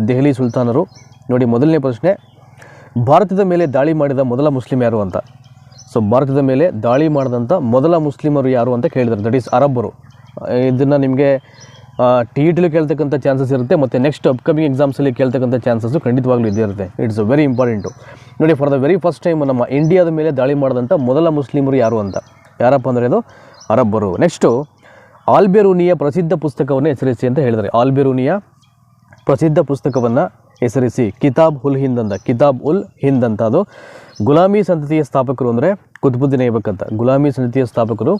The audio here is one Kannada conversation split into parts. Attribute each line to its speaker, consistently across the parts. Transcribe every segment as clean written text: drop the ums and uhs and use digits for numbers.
Speaker 1: ದೆಹಲಿ ಸುಲ್ತಾನರು. ನೋಡಿ ಮೊದಲನೇ ಪ್ರಶ್ನೆ, ಭಾರತದ ಮೇಲೆ ದಾಳಿ ಮಾಡಿದ ಮೊದಲ ಮುಸ್ಲಿಂ ಯಾರು ಅಂತ. ಸೊ ಭಾರತದ ಮೇಲೆ ದಾಳಿ ಮಾಡಿದಂಥ ಮೊದಲ ಮುಸ್ಲಿಮರು ಯಾರು ಅಂತ ಕೇಳಿದ್ದಾರೆ, ದಟ್ ಈಸ್ ಅರಬ್ಬರು. ಇದನ್ನು ನಿಮಗೆ ಟಿ ಇ ಟಿಲಿ ಕೇಳ್ತಕ್ಕಂಥ ಚಾನ್ಸಸ್ ಇರುತ್ತೆ, ಮತ್ತು ನೆಕ್ಸ್ಟ್ ಅಪ್ಕಮಿಂಗ್ ಎಕ್ಸಾಮ್ಸಲ್ಲಿ ಕೇಳ್ತಕ್ಕಂಥ ಚಾನ್ಸಸ್ಸು ಖಂಡಿತವಾಗ್ಲೂ ಇದ್ದೇ ಇರುತ್ತೆ. It's very important. ನೋಡಿ, for the very first time ನಮ್ಮ ಇಂಡಿಯಾದ ಮೇಲೆ ದಾಳಿ ಮಾಡಿದಂಥ ಮೊದಲ ಮುಸ್ಲಿಮರು ಯಾರು ಅಂತ, ಯಾರಪ್ಪ ಅಂದರೆ ಅದು ಅರಬ್ಬರು. ನೆಕ್ಸ್ಟು ಆಲ್ಬೆರೂನಿಯ ಪ್ರಸಿದ್ಧ ಪುಸ್ತಕವನ್ನು ಹೆಸರಿಸಿ ಅಂತ ಹೇಳಿದ್ದಾರೆ. ಆಲ್ಬೆರೂನಿಯ ಪ್ರಸಿದ್ಧ ಪುಸ್ತಕವನ್ನು ಹೆಸರಿಸಿ. ಕಿತಾಬ್ ಉಲ್ ಹಿಂದ್ ಅಂತ, ಕಿತಾಬ್ ಉಲ್ ಹಿಂದ್ ಅಂತ. ಅದು ಗುಲಾಮಿ ಸಂತತಿಯ ಸ್ಥಾಪಕರು ಅಂದರೆ ಕುತುಬುದ್ದೀನ್ ಐಬಕ್ ಅಂತ. ಗುಲಾಮಿ ಸಂತತಿಯ ಸ್ಥಾಪಕರು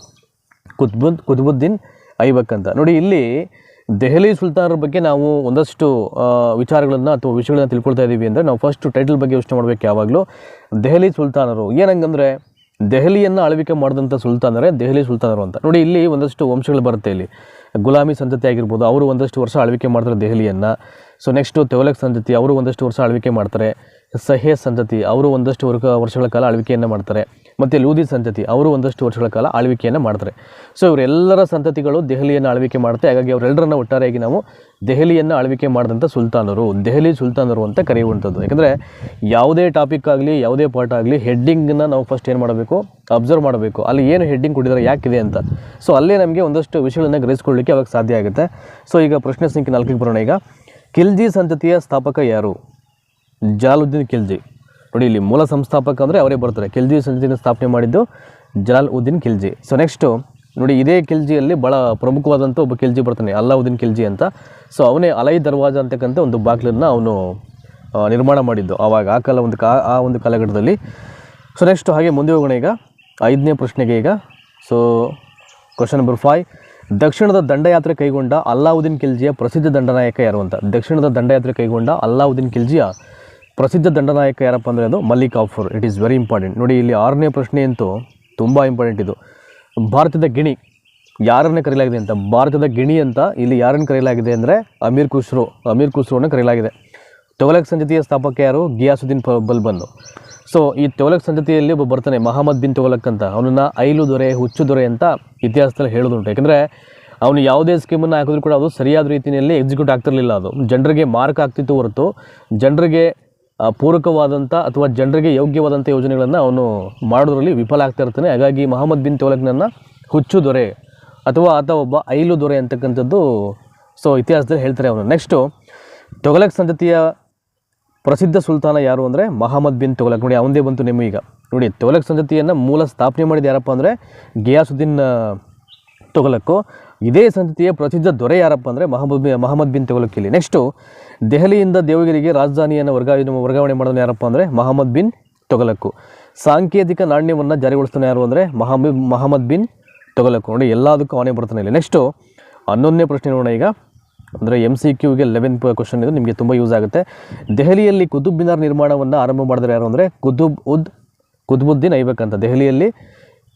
Speaker 1: ಕುತುಬುದ್ದೀನ್ ಐಬಕ್ ಅಂತ. ನೋಡಿ, ಇಲ್ಲಿ ದೆಹಲಿ ಸುಲ್ತಾನರ ಬಗ್ಗೆ ನಾವು ಒಂದಷ್ಟು ವಿಚಾರಗಳನ್ನು ಅಥವಾ ವಿಷಯಗಳನ್ನು ತಿಳ್ಕೊಳ್ತಾ ಇದ್ದೀವಿ ಅಂದರೆ ನಾವು ಫಸ್ಟ್ ಟೈಟಲ್ ಬಗ್ಗೆ ಯೋಚನೆ ಮಾಡಬೇಕು ಯಾವಾಗಲೂ. ದೆಹಲಿ ಸುಲ್ತಾನರು ಏನಂಗಂದರೆ ದೆಹಲಿಯನ್ನು ಆಳ್ವಿಕೆ ಮಾಡಿದಂಥ ಸುಲ್ತಾನರೇ ದೆಹಲಿ ಸುಲ್ತಾನರು ಅಂತ. ನೋಡಿ, ಇಲ್ಲಿ ಒಂದಷ್ಟು ವಂಶಗಳು ಬರುತ್ತೆ. ಇಲ್ಲಿ ಗುಲಾಮಿ ಸಂತತಿ ಆಗಿರ್ಬೋದು, ಅವರು ಒಂದಷ್ಟು ವರ್ಷ ಆಳ್ವಿಕೆ ಮಾಡ್ತಾರೆ ದೆಹಲಿಯನ್ನು. ಸೊ ನೆಕ್ಸ್ಟು ತೆವಲಕ್ ಸಂತತಿ, ಅವರು ಒಂದಷ್ಟು ವರ್ಷ ಆಳ್ವಿಕೆ ಮಾಡ್ತಾರೆ. ಸಹೇ ಸಂತತಿ, ಅವರು ಒಂದಷ್ಟು ವರ್ಷಗಳ ಕಾಲ ಆಳ್ವಿಕೆಯನ್ನು ಮಾಡ್ತಾರೆ. ಮತ್ತು ಲೂದಿ ಸಂತತಿ, ಅವರು ಒಂದಷ್ಟು ವರ್ಷಗಳ ಕಾಲ ಆಳ್ವಿಕೆಯನ್ನು ಮಾಡ್ತಾರೆ. ಸೊ ಇವರೆಲ್ಲರ ಸಂತತಿಗಳು ದೆಹಲಿಯನ್ನು ಆಳ್ವಿಕೆ ಮಾಡುತ್ತೆ. ಹಾಗಾಗಿ ಅವರೆಲ್ಲರನ್ನ ಒಟ್ಟಾರೆಯಾಗಿ ನಾವು ದೆಹಲಿಯನ್ನು ಆಳ್ವಿಕೆ ಮಾಡಿದಂಥ ಸುಲ್ತಾನರು, ದೆಹಲಿ ಸುಲ್ತಾನರು ಅಂತ ಕರೆಯುವಂಥದ್ದು. ಯಾಕಂದರೆ ಯಾವುದೇ ಟಾಪಿಕ್ ಆಗಲಿ, ಯಾವುದೇ ಪಾಠ ಆಗಲಿ, ಹೆಡ್ಡಿಂಗನ್ನು ನಾವು ಫಸ್ಟ್ ಏನು ಮಾಡಬೇಕು, ಅಬ್ಸರ್ವ್ ಮಾಡಬೇಕು. ಅಲ್ಲಿ ಏನು ಹೆಡ್ಡಿಂಗ್ ಕೊಟ್ಟಿದ್ದಾರೆ, ಯಾಕಿದೆ ಅಂತ. ಸೊ ಅಲ್ಲೇ ನಮಗೆ ಒಂದಷ್ಟು ವಿಷಯಗಳನ್ನು ಗ್ರಹಿಸ್ಕೊಳ್ಳಿಕ್ಕೆ ಅವಾಗ ಸಾಧ್ಯ ಆಗುತ್ತೆ. ಸೊ ಈಗ ಪ್ರಶ್ನೆ ಸಂಖ್ಯೆ 4ಕ್ಕೆ ಬರೋಣ. ಈಗ ಖಿಲ್ಜಿ ಸಂತತಿಯ ಸ್ಥಾಪಕ ಯಾರು? ಜಲಾಲುದ್ದೀನ್ ಖಿಲ್ಜಿ. ನೋಡಿ, ಇಲ್ಲಿ ಮೂಲ ಸಂಸ್ಥಾಪಕ ಅಂದರೆ ಅವರೇ ಬರ್ತಾರೆ. ಖಿಲ್ಜಿ ಸಂತತಿಯನ್ನು ಸ್ಥಾಪನೆ ಮಾಡಿದ್ದು ಜಲಾಲುದ್ದೀನ್ ಖಿಲ್ಜಿ. ಸೊ ನೆಕ್ಸ್ಟು ನೋಡಿ, ಇದೇ ಖಿಲ್ಜಿಯಲ್ಲಿ ಭಾಳ ಪ್ರಮುಖವಾದಂಥ ಒಬ್ಬ ಖಿಲ್ಜಿ ಬರ್ತಾನೆ, ಅಲ್ಲಾವುದ್ದೀನ್ ಖಿಲ್ಜಿ ಅಂತ. ಸೊ ಅವನೇ ಅಲೈ ದರ್ವಾಜ ಅಂತಕ್ಕಂಥ ಒಂದು ಬಾಗಿಲನ್ನು ಅವನು ನಿರ್ಮಾಣ ಮಾಡಿದ್ದು ಆವಾಗ, ಆ ಒಂದು ಕಾಲಘಟ್ಟದಲ್ಲಿ. ಸೊ ನೆಕ್ಸ್ಟ್ ಹಾಗೆ ಮುಂದೆ ಹೋಗೋಣ. ಈಗ 5ನೇ ಪ್ರಶ್ನೆಗೆ. ಈಗ ಸೊ ಕ್ವಶನ್ ನಂಬರ್ 5, ದಕ್ಷಿಣದ ದಂಡಯಾತ್ರೆ ಕೈಗೊಂಡ ಅಲ್ಲಾವುದ್ದೀನ್ ಖಿಲ್ಜಿಯ ಪ್ರಸಿದ್ಧ ದಂಡನಾಯಕ ಯಾರು ಅಂತ. ದಕ್ಷಿಣದ ದಂಡಯಾತ್ರೆ ಕೈಗೊಂಡ ಅಲ್ಲಾವುದ್ದೀನ್ ಖಿಲ್ಜಿಯ ಪ್ರಸಿದ್ಧ ದಂಡನಾಯಕ ಯಾರಪ್ಪ ಅಂದರೆ ಅದು Malik Kafur. It is very important. ನೋಡಿ, ಇಲ್ಲಿ 6ನೇ ಪ್ರಶ್ನೆ ಅಂತೂ ತುಂಬ ಇಂಪಾರ್ಟೆಂಟ್. ಇದು ಭಾರತದ ಗಿಣಿ ಯಾರನ್ನು ಕರೆಯಲಾಗಿದೆ ಅಂತ. ಭಾರತದ ಗಿಣಿ ಅಂತ ಇಲ್ಲಿ ಯಾರನ್ನು ಕರೆಯಲಾಗಿದೆ ಅಂದರೆ ಅಮೀರ್ ಖುಸ್ರೋವನ್ನು ಕರೆಯಲಾಗಿದೆ. ತೆವಲಕ್ ಸಂತತಿಯ ಸ್ಥಾಪಕ ಯಾರು? ಗಿಯಾಸುದ್ದೀನ್ ಬಲ್ಬನ್. ಸೊ ಈ ತೆವಲಕ್ ಸಂತತಿಯಲ್ಲಿ ಒಬ್ಬ ಬರ್ತಾನೆ, ಮಹಮ್ಮದ್ ಬಿನ್ ತೆವಲಕ್ ಅಂತ. ಅವನನ್ನು ಐಲು ದೊರೆ, ಹುಚ್ಚು ದೊರೆ ಅಂತ ಇತಿಹಾಸದಲ್ಲಿ ಹೇಳೋದುಂಟು. ಯಾಕೆಂದರೆ ಅವನು ಯಾವುದೇ ಸ್ಕೀಮನ್ನು ಹಾಕಿದ್ರು ಕೂಡ ಅದು ಸರಿಯಾದ ರೀತಿಯಲ್ಲಿ ಎಕ್ಸಿಕ್ಯೂಟ್ ಆಗ್ತಿರಲಿಲ್ಲ. ಅದು ಜನರಿಗೆ ಮಾರ್ಕ್ ಆಗ್ತಿತ್ತು ಹೊರತು ಜನರಿಗೆ ಪೂರಕವಾದಂಥ ಅಥವಾ ಜನರಿಗೆ ಯೋಗ್ಯವಾದಂಥ ಯೋಜನೆಗಳನ್ನು ಅವನು ಮಾಡೋದ್ರಲ್ಲಿ ವಿಫಲ ಆಗ್ತಾ ಇರ್ತಾನೆ. ಹಾಗಾಗಿ ಮಹಮ್ಮದ್ ಬಿನ್ ತೆವಲಕ್ನನ್ನು ಹುಚ್ಚು ದೊರೆ ಅಥವಾ ಆತ ಒಬ್ಬ ಐಲು ದೊರೆ ಅಂತಕ್ಕಂಥದ್ದು ಸೊ ಇತಿಹಾಸದಲ್ಲಿ ಹೇಳ್ತಾರೆ ಅವನು. ನೆಕ್ಸ್ಟು ತೆವಲಕ್ ಸಂತತಿಯ ಪ್ರಸಿದ್ಧ ಸುಲ್ತಾನ ಯಾರು ಅಂದರೆ ಮಹಮ್ಮದ್ ಬಿನ್ ತೆವಲಕ್. ನೋಡಿ, ಅವನದೇ ಬಂತು ನಿಮ್ಮ. ಈಗ ನೋಡಿ, ತೆವಲಕ್ ಸಂತತಿಯನ್ನು ಮೂಲ ಸ್ಥಾಪನೆ ಮಾಡಿದ ಯಾರಪ್ಪ ಅಂದರೆ ಗಿಯಾಸುದ್ದೀನ್ ತೆವಲಕ್ಕು. ಇದೇ ಸಂತತಿಯ ಪ್ರಸಿದ್ಧ ದೊರೆ ಯಾರಪ್ಪ ಅಂದರೆ ಮಹಮ್ಮದ್ ಬಿನ್ ತೆವಲಕ್. ಇಲ್ಲಿ ನೆಕ್ಸ್ಟು ದೆಹಲಿಯಿಂದ ದೇವಗಿರಿಗೆ ರಾಜಧಾನಿಯನ್ನು ವರ್ಗಾವಣೆ ಮಾಡೋದು ಯಾರಪ್ಪ ಅಂದರೆ ಮಹಮ್ಮದ್ ಬಿನ್ ತೆವಲಕ್ಕು. ಸಾಂಕೇತಿಕ ನಾಣ್ಯವನ್ನು ಜಾರಿಗೊಳಿಸ್ತಾನೆ ಯಾರು ಅಂದರೆ ಮಹಮ್ಮದ್ ಬಿನ್ ತೆವಲಕ್ಕು. ನೋಡಿ, ಎಲ್ಲದಕ್ಕೂ ಅವನೇ ಬರ್ತಾನೆ ಇಲ್ಲಿ. ನೆಕ್ಸ್ಟು 11ನೇ ಪ್ರಶ್ನೆ ನೋಡೋಣ. ಈಗ ಅಂದರೆ MCQಗೆ 11th ಕ್ವಶನ್ ಇದು, ನಿಮಗೆ ತುಂಬ ಯೂಸ್ ಆಗುತ್ತೆ. ದೆಹಲಿಯಲ್ಲಿ ಕುತುಬ್ ಮಿನಾರ್ ನಿರ್ಮಾಣವನ್ನು ಆರಂಭ ಮಾಡಿದ್ರೆ ಯಾರು ಅಂದರೆ ಕುತುಬುದ್ದೀನ್ ಐಬಕ್ ಅಂತ. ದೆಹಲಿಯಲ್ಲಿ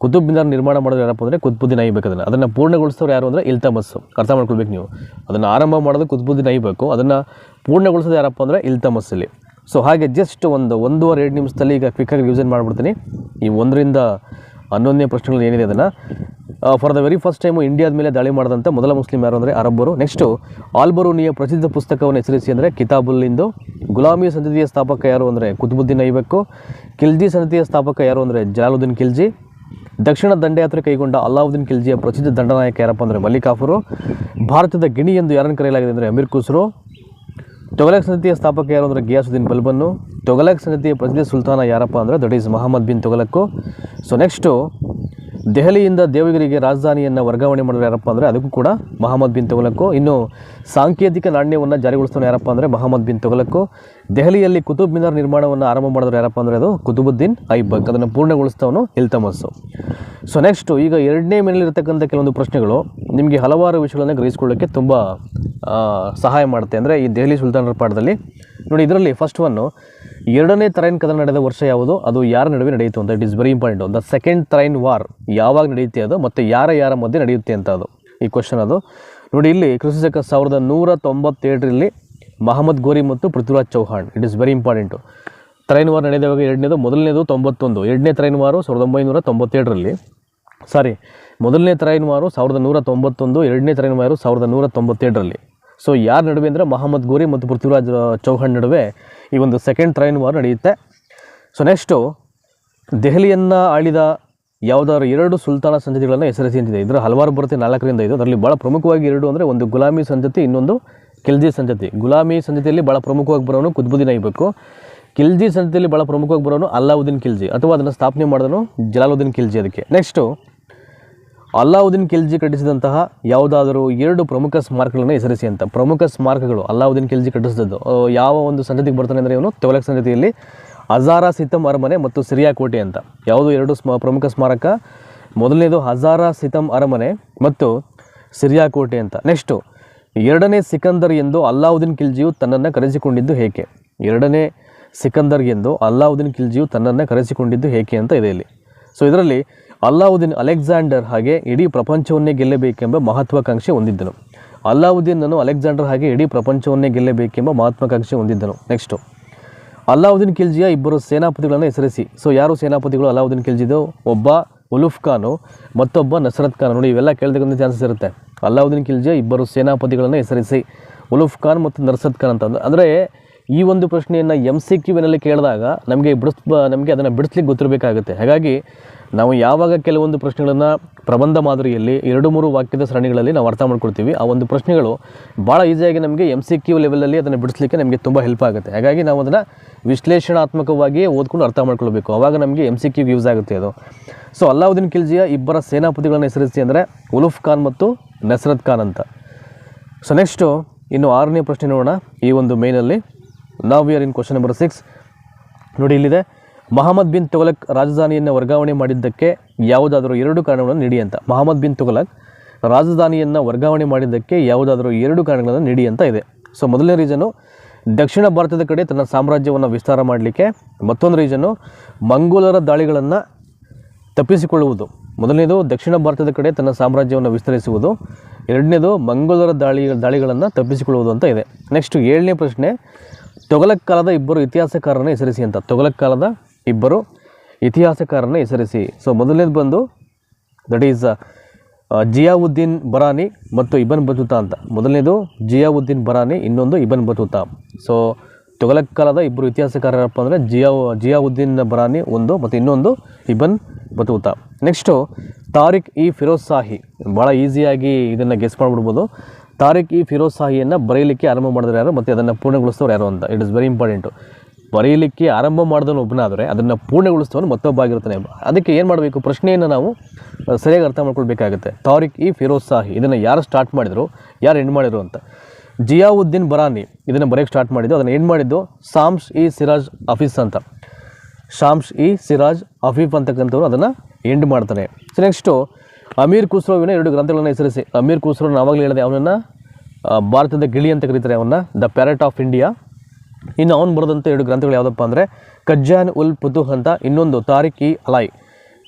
Speaker 1: ಕುತುಬ್ ಮಿನಾರ್ ನಿರ್ಮಾಣ ಮಾಡೋದು ಯಾರಪ್ಪ ಅಂದರೆ ಕುತುಬುದ್ದೀನ್ ಐಬಕ್. ಅದನ್ನು ಪೂರ್ಣಗೊಳಿಸೋರು ಯಾರು ಅಂದರೆ ಇಲ್ತಮಸ್. ಅರ್ಥ ಮಾಡ್ಕೊಳ್ಬೇಕು ನೀವು. ಅದನ್ನು ಆರಂಭ ಮಾಡೋದು ಕುತುಬುದ್ದೀನ್ ಐಬಕ್, ಅದನ್ನು ಪೂರ್ಣಗೊಳಿಸೋದು ಯಾರಪ್ಪ ಅಂದರೆ ಇಲ್ತಮಸ್ಸಲ್ಲಿ. ಸೊ ಹಾಗೆ ಜಸ್ಟ್ 1.5-2 ನಿಮಿಷದಲ್ಲಿ ಈಗ ಕ್ವಿಕ್ಕಾಗಿ ರಿವಿಷನ್ ಮಾಡಿಬಿಡ್ತೀನಿ ಈ 1ರಿಂದ 11ನೇ ಪ್ರಶ್ನೆಗಳು ಏನಿದೆ ಅದನ್ನು. For the very first time ಇಂಡಿಯಾದ ಮೇಲೆ ದಾಳಿ ಮಾಡಿದಂಥ ಮೊದಲ ಮುಸ್ಲಿಂ ಯಾರು ಅಂದರೆ ಅರಬ್ಬರು. ನೆಕ್ಸ್ಟು ಆಲ್ಬರೂನಿಯ ಪ್ರಸಿದ್ಧ ಪುಸ್ತಕವನ್ನು ಹೆಸರಿಸಿ ಅಂದರೆ ಕಿತಾಬುಲ್ ಹಿಂದ್. ಗುಲಾಮಿ ಸಂತತಿಯ ಸ್ಥಾಪಕ ಯಾರು ಅಂದರೆ ಕುತುಬುದ್ದೀನ್ ಐಬಕ್. ಖಿಲ್ಜಿ ಸಂತತಿಯ ಸ್ಥಾಪಕ ಯಾರು ಅಂದರೆ ಜಲಾಲುದ್ದೀನ್ ಖಿಲ್ಜಿ. ದಕ್ಷಿಣ ದಂಡಯಾತ್ರೆ ಕೈಗೊಂಡ ಅಲ್ಲಾವುದ್ದೀನ್ ಖಿಲ್ಜಿಯ ಪ್ರಸಿದ್ಧ ದಂಡನಾಯಕ ಯಾರಪ್ಪ ಅಂದರೆ ಮಲ್ಲಿಕ್ ಕಾಫೂರು. ಭಾರತದ ಗಿಣಿ ಎಂದು ಯಾರನ್ನು ಕರೆಯಲಾಗಿದೆ ಅಂದರೆ ಅಮೀರ್ ಖುಸ್ರೋ. ತೆವಲಕ್ ಸಂತತಿಯ ಸ್ಥಾಪಕ ಯಾರು ಅಂದರೆ ಗಿಯಾಸುದ್ದೀನ್ ಬಲ್ಬನ್ನು. ತೆವಲಕ್ ಸಂತತಿಯ ಪ್ರಸಿದ್ಧ ಸುಲ್ತಾನ ಯಾರಪ್ಪ ಅಂದರೆ that is Muhammad bin Tughlaq. So next ದೆಹಲಿಯಿಂದ ದೇವಗಿರಿಗೆ ರಾಜಧಾನಿಯನ್ನು ವರ್ಗಾವಣೆ ಮಾಡೋರು ಯಾರಪ್ಪ ಅಂದರೆ ಅದಕ್ಕೂ ಕೂಡ ಮಹಮ್ಮದ್ ಬಿನ್ ತೆವಲಕ್ಕು. ಇನ್ನು ಸಾಂಕೇತಿಕ ನಾಣ್ಯವನ್ನು ಜಾರಿಗೊಳಿಸೋನು ಯಾರಪ್ಪ ಅಂದರೆ ಮಹಮ್ಮದ್ ಬಿನ್ ತೆವಲಕ್ಕು. ದೆಹಲಿಯಲ್ಲಿ ಕುತುಬ್ ಮಿನಾರ್ ನಿರ್ಮಾಣವನ್ನು ಆರಂಭ ಮಾಡಿದ್ರು ಯಾರಪ್ಪ ಅಂದರೆ ಅದು ಕುತುಬುದ್ದೀನ್ ಐಬಕ್. ಅದನ್ನು ಪೂರ್ಣಗೊಳಿಸ್ತವನು ಇಲ್ತಮಸ್ಸು. ಸೊ ನೆಕ್ಸ್ಟು ಈಗ 2ನೇ ಮೇಲಿರ್ತಕ್ಕಂಥ ಕೆಲವೊಂದು ಪ್ರಶ್ನೆಗಳು ನಿಮಗೆ ಹಲವಾರು ವಿಷಯಗಳನ್ನು ಗ್ರಹಿಸ್ಕೊಳ್ಳೋಕ್ಕೆ ತುಂಬ ಸಹಾಯ ಮಾಡುತ್ತೆ. ಅಂದರೆ ಈ ದೆಹಲಿ ಸುಲ್ತಾನರ ಪಾಠದಲ್ಲಿ ನೋಡಿ, ಇದರಲ್ಲಿ ಫಸ್ಟ್ ಒನ್ನು 2ನೇ ತರೈನ್ ಕದನ ನಡೆದ ವರ್ಷ ಯಾವುದು, ಅದು ಯಾರ ನಡುವೆ ನಡೆಯಿತು ಅಂತ. It is very important. The second Tarain war ಯಾವಾಗ ನಡೆಯುತ್ತೆ ಅದು, ಮತ್ತು ಯಾರ ಮಧ್ಯೆ ನಡೆಯುತ್ತೆ ಅಂತ ಅದು ಈ ಕ್ವಶನ್ ಅದು. ನೋಡಿ, ಇಲ್ಲಿ ಕ್ರಿಸ್ತಶಕ 1197ರಲ್ಲಿ ಮಹಮ್ಮದ್ ಗೋರಿ ಮತ್ತು Prithviraj Chauhan. It is very important. Tarain war ನಡೆದಾಗ ಎರಡನೇದು, ಮೊದಲನೇದು 91, 2ನೇ ತರೈನ್ ವಾರು 1997ರಲ್ಲಿ. ಮೊದಲನೇ ತರೈನ್ ವಾರು 1191, 2ನೇ ತರೈನ್ ವಾರು 1197ರಲ್ಲಿ. ಸೊ ಯಾರ ನಡುವೆ ಅಂದರೆ ಮಹಮ್ಮದ್ ಗೋರಿ ಮತ್ತು ಪೃಥ್ವಿರಾಜ್ ಚೌಹಾಣ್ ನಡುವೆ ಈ ಒಂದು ಸೆಕೆಂಡ್ ಟ್ರೈನ್ ವಾರ್ ನಡೆಯುತ್ತೆ. ಸೊ ನೆಕ್ಸ್ಟು ದೆಹಲಿಯನ್ನು ಆಳಿದ ಯಾವುದಾದ್ರು 2 ಸುಲ್ತಾನ ಸಂತತಿಗಳನ್ನು ಹೆಸರಿಸಿ ಅಂತಿದೆ. ಇದರ ಹಲವಾರು ಬರುತ್ತೆ 4ರಿಂದ 5. ಅದರಲ್ಲಿ ಭಾಳ ಪ್ರಮುಖವಾಗಿ 2 ಅಂದರೆ ಒಂದು ಗುಲಾಮಿ ಸಂತತಿ, ಇನ್ನೊಂದು ಖಿಲ್ಜಿ ಸಂತತಿ. ಗುಲಾಮಿ ಸಂತತಿಯಲ್ಲಿ ಭಾಳ ಪ್ರಮುಖವಾಗಿ ಬರೋನು ಕುತ್ಬುದ್ದೀನ್ ಐಬಕ್. ಖಿಲ್ಜಿ ಸಂತತಿಯಲ್ಲಿ ಭಾಳ ಪ್ರಮುಖವಾಗಿ ಬರೋನು ಅಲ್ಲಾವುದ್ದೀನ್ ಖಿಲ್ಜಿ, ಅಥವಾ ಅದನ್ನು ಸ್ಥಾಪನೆ ಮಾಡಿದನು ಜಲಾಲುದ್ದೀನ್ ಖಿಲ್ಜಿ. ಅದಕ್ಕೆ ನೆಕ್ಸ್ಟು ಅಲ್ಲಾವುದ್ದೀನ್ ಖಿಲ್ಜಿ ಕಟ್ಟಿಸಿದಂತಹ ಯಾವುದಾದರೂ 2 ಪ್ರಮುಖ ಸ್ಮಾರಕಗಳನ್ನು ಹೆಸರಿಸಿ ಅಂತ. ಪ್ರಮುಖ ಸ್ಮಾರಕಗಳು ಅಲ್ಲಾವುದ್ದೀನ್ ಖಿಲ್ಜಿ ಕಟ್ಟಿಸಿದ್ದು ಯಾವ ಒಂದು ಸಂತತಿಗೆ ಬರ್ತಾನೆ ಅಂದರೆ ಇವನು ತುಘಲಕ್ ಸಂತತಿಯಲ್ಲಿ ಹಜಾರಾ ಸಿತಮ್ ಅರಮನೆ ಮತ್ತು ಸಿರಿಯಾ ಕೋಟೆ ಅಂತ. ಯಾವುದು 2 ಪ್ರಮುಖ ಸ್ಮಾರಕ? ಮೊದಲನೇದು ಹಜಾರಾ ಸಿತಮ್ ಅರಮನೆ ಮತ್ತು ಸಿರಿಯಾ ಕೋಟೆ ಅಂತ. ನೆಕ್ಸ್ಟು 2ನೇ ಸಿಕಂದರ್ ಎಂದು ಅಲ್ಲಾವುದ್ದೀನ್ ಖಿಲ್ಜಿಯು ತನ್ನನ್ನು ಕರೆಸಿಕೊಂಡಿದ್ದು ಏಕೆ? 2ನೇ ಸಿಕಂದರ್ ಎಂದು ಅಲ್ಲಾವುದ್ದೀನ್ ಖಿಲ್ಜಿಯು ತನ್ನನ್ನು ಕರೆಸಿಕೊಂಡಿದ್ದು ಏಕೆ ಅಂತ ಇದೆ ಇಲ್ಲಿ. ಸೊ ಇದರಲ್ಲಿ ಅಲ್ಲಾವುದ್ದೀನ್ ಅಲೆಕ್ಸಾಂಡರ್ ಹಾಗೆ ಇಡೀ ಪ್ರಪಂಚವನ್ನೇ ಗೆಲ್ಲಬೇಕೆಂಬ ಮಹತ್ವಾಕಾಂಕ್ಷೆ ಹೊಂದಿದ್ದನು. ಅಲ್ಲಾವುದ್ದೀನನು ಅಲೆಕ್ಸಾಂಡರ್ ಹಾಗೆ ಇಡೀ ಪ್ರಪಂಚವನ್ನೇ ಗೆಲ್ಲಬೇಕೆಂಬ ಮಹತ್ವಾಕಾಂಕ್ಷೆ ಹೊಂದಿದ್ದನು. ನೆಕ್ಸ್ಟು ಅಲ್ಲಾವುದ್ದೀನ್ ಖಿಲ್ಜಿಯ 2 ಸೇನಾಪತಿಗಳನ್ನು ಹೆಸರಿಸಿ. ಸೊ ಯಾರು ಸೇನಾಪತಿಗಳು ಅಲ್ಲಾವುದ್ದೀನ್ ಖಿಲ್ಜಿದು? ಒಬ್ಬ ಉಲುಫ್ ಖಾನು, ಮತ್ತೊಬ್ಬ ನಸರತ್ ಖಾನ್. ನೋಡಿ, ಇವೆಲ್ಲ ಕೇಳತಕ್ಕಂಥ ಚಾನ್ಸಸ್ ಇರುತ್ತೆ. ಅಲ್ಲಾವುದ್ದೀನ್ ಖಿಲ್ಜಿಯ 2 ಸೇನಾಪತಿಗಳನ್ನು ಹೆಸರಿಸಿ, ಉಲುಫ್ ಖಾನ್ ಮತ್ತು ನಸರತ್ ಖಾನ್ ಅಂತ. ಅಂದರೆ ಈ ಒಂದು ಪ್ರಶ್ನೆಯನ್ನು MCQನಲ್ಲಿ ಕೇಳಿದಾಗ ನಮಗೆ ಅದನ್ನು ಬಿಡಿಸ್ಲಿಕ್ಕೆ ಗೊತ್ತಿರಬೇಕಾಗುತ್ತೆ. ಹಾಗಾಗಿ ನಾವು ಯಾವಾಗ ಕೆಲವೊಂದು ಪ್ರಶ್ನೆಗಳನ್ನು ಪ್ರಬಂಧ ಮಾದರಿಯಲ್ಲಿ 2-3 ವಾಕ್ಯದ ಸರಣಿಗಳಲ್ಲಿ ನಾವು ಅರ್ಥ ಮಾಡ್ಕೊಳ್ತೀವಿ, ಆ ಒಂದು ಪ್ರಶ್ನೆಗಳು ಭಾಳ ಈಸಿಯಾಗಿ ನಮಗೆ MCQ ಲೆವೆಲಲ್ಲಿ ಅದನ್ನು ಬಿಡಿಸ್ಲಿಕ್ಕೆ ನಮಗೆ ತುಂಬ ಹೆಲ್ಪ್ ಆಗುತ್ತೆ. ಹಾಗಾಗಿ ನಾವು ಅದನ್ನು ವಿಶ್ಲೇಷಣಾತ್ಮಕವಾಗಿ ಓದ್ಕೊಂಡು ಅರ್ಥ ಮಾಡ್ಕೊಳ್ಬೇಕು. ಆವಾಗ ನಮಗೆ MCQ ಯೂಸ್ ಆಗುತ್ತೆ ಅದು. ಸೊ ಅಲ್ಲಾವುದ್ದೀನ್ ಖಿಲ್ಜಿಯ 2 ಸೇನಾಪತಿಗಳನ್ನು ಹೆಸರಿಸಿ ಅಂದರೆ ಉಲುಫ್ ಖಾನ್ ಮತ್ತು ನಸರತ್ ಖಾನ್ ಅಂತ. ಸೊ ನೆಕ್ಸ್ಟು ಇನ್ನು 6ನೇ ಪ್ರಶ್ನೆ ನೋಡೋಣ ಈ ಒಂದು ಮೇನಲ್ಲಿ. ನಾವು we are in question number 6. ನೋಡಿ, ಇಲ್ಲಿದೆ ಮಹಮ್ಮದ್ ಬಿನ್ ತುಘಲಕ್ ರಾಜಧಾನಿಯನ್ನು ವರ್ಗಾವಣೆ ಮಾಡಿದ್ದಕ್ಕೆ ಯಾವುದಾದರೂ 2 ಕಾರಣಗಳನ್ನು ನೀಡಿ ಅಂತ. ಮಹಮ್ಮದ್ ಬಿನ್ ತುಘಲಕ್ ರಾಜಧಾನಿಯನ್ನು ವರ್ಗಾವಣೆ ಮಾಡಿದ್ದಕ್ಕೆ ಯಾವುದಾದರೂ 2 ಕಾರಣಗಳನ್ನು ನೀಡಿ ಅಂತ ಇದೆ. ಸೊ ಮೊದಲನೇ ರೀಸನು ದಕ್ಷಿಣ ಭಾರತದ ಕಡೆ ತನ್ನ ಸಾಮ್ರಾಜ್ಯವನ್ನು ವಿಸ್ತಾರ ಮಾಡಲಿಕ್ಕೆ. ಮತ್ತೊಂದು ರೀಸನು ಮಂಗೋಲರ ದಾಳಿಗಳನ್ನು ತಪ್ಪಿಸಿಕೊಳ್ಳುವುದು. ಮೊದಲನೇದು ದಕ್ಷಿಣ ಭಾರತದ ಕಡೆ ತನ್ನ ಸಾಮ್ರಾಜ್ಯವನ್ನು ವಿಸ್ತರಿಸುವುದು, 2ನೇದು ಮಂಗೋಲರ ದಾಳಿಗಳನ್ನು ತಪ್ಪಿಸಿಕೊಳ್ಳುವುದು ಅಂತ ಇದೆ. ನೆಕ್ಸ್ಟ್ 7ನೇ ಪ್ರಶ್ನೆ, ತುಘಲಕ್ ಕಾಲದ 2 ಇತಿಹಾಸಕಾರರನ್ನು ಹೆಸರಿಸಿ ಅಂತ. ತುಘಲಕ್ ಕಾಲದ 2 ಇತಿಹಾಸಕಾರರನ್ನು ಹೆಸರಿಸಿ. ಸೊ ಮೊದಲನೇದು ಬಂದು ದಟ್ ಈಸ್ ಜಿಯಾವುದ್ದೀನ್ ಬರಾನಿ ಮತ್ತು ಇಬನ್ ಬತೂತಾ ಅಂತ. ಮೊದಲನೇದು ಜಿಯಾವುದ್ದೀನ್ ಬರಾನಿ, ಇನ್ನೊಂದು ಇಬನ್ ಬತೂತಾ. ಸೊ ತುಘಲಕ್ ಕಾಲದ 2 ಇತಿಹಾಸಕಾರರಪ್ಪ ಅಂದರೆ ಜಿಯಾವುದ್ದೀನ್ ಬರಾನಿ ಒಂದು, ಮತ್ತು ಇನ್ನೊಂದು ಇಬನ್ ಬತೂತಾ. ನೆಕ್ಸ್ಟು ತಾರಿಕ್ ಇ ಫಿರೋಜ್ ಶಾಹಿ. ಭಾಳ ಈಸಿಯಾಗಿ ಇದನ್ನು ಗೆಸ್ ಮಾಡಿಬಿಡ್ಬೋದು. ತಾರಿಕ್ ಇ ಫಿರೋಜ್ ಶಾಹಿಯನ್ನು ಬರೆಯಲಿಕ್ಕೆ ಆರಂಭ ಮಾಡಿದ್ರೆ ಯಾರು, ಮತ್ತು ಅದನ್ನು ಪೂರ್ಣಗೊಳಿಸ್ತವ್ರು ಯಾರು ಅಂತ. It is very important. ಬರೆಯಲಿಕ್ಕೆ ಆರಂಭ ಮಾಡಿದವನು ಒಬ್ಬನಾದರೆ ಅದನ್ನು ಪೂರ್ಣಗೊಳಿಸ್ತವನು ಮತ್ತೊಬ್ಬ ಆಗಿರ್ತಾನೆ. ಅದಕ್ಕೆ ಏನು ಮಾಡಬೇಕು, ಪ್ರಶ್ನೆಯನ್ನು ನಾವು ಸರಿಯಾಗಿ ಅರ್ಥ ಮಾಡ್ಕೊಳ್ಬೇಕಾಗುತ್ತೆ. ತಾರಿಕ್ ಇ ಫಿರೋಜ್ ಶಾಹಿ ಇದನ್ನು ಯಾರು ಸ್ಟಾರ್ಟ್ ಮಾಡಿದರು, ಯಾರು ಎಂಡ್ ಮಾಡಿದರು ಅಂತ. ಜಿಯಾವುದ್ದೀನ್ ಬರಾನಿ ಇದನ್ನು ಬರೆಯೋಕ್ಕೆ ಸ್ಟಾರ್ಟ್ ಮಾಡಿದ್ದು, ಅದನ್ನು ಎಂಡ್ ಮಾಡಿದ್ದು ಶಾಮ್ಸ್ ಇ ಸಿರಾಜ್ ಅಫೀಸ್ ಅಂತ. ಶಾಮ್ಸ್ ಇ ಸಿರಾಜ್ ಅಫೀಫ್ ಅಂತಕ್ಕಂಥವ್ರು ಅದನ್ನು ಎಂಡ್ ಮಾಡ್ತಾನೆ. ಸೊ ನೆಕ್ಸ್ಟು ಅಮೀರ್ ಖುಸ್ರೋವಿನ 2 ಗ್ರಂಥಗಳನ್ನು ಹೆಸರಿಸಿ. ಅಮೀರ್ ಖುಸ್ರೋ ಆವಾಗಲೇ ಹೇಳಿದೆ, ಅವನನ್ನು ಭಾರತದ ಗಿಳಿ ಅಂತ ಕರೀತಾರೆ, ಅವನ್ನ ದ ಪ್ಯಾರೆಟ್ ಆಫ್ ಇಂಡಿಯಾ. ಇನ್ನು ಅವನು ಬರೆದಂಥ 2 ಗ್ರಂಥಗಳು ಯಾವುದಪ್ಪ ಅಂದರೆ ಖಜಾನ್ ಉಲ್ ಫುತುಹ್ ಅಂತ, ಇನ್ನೊಂದು ತಾರಿಕ್ ಇ ಅಲೈ.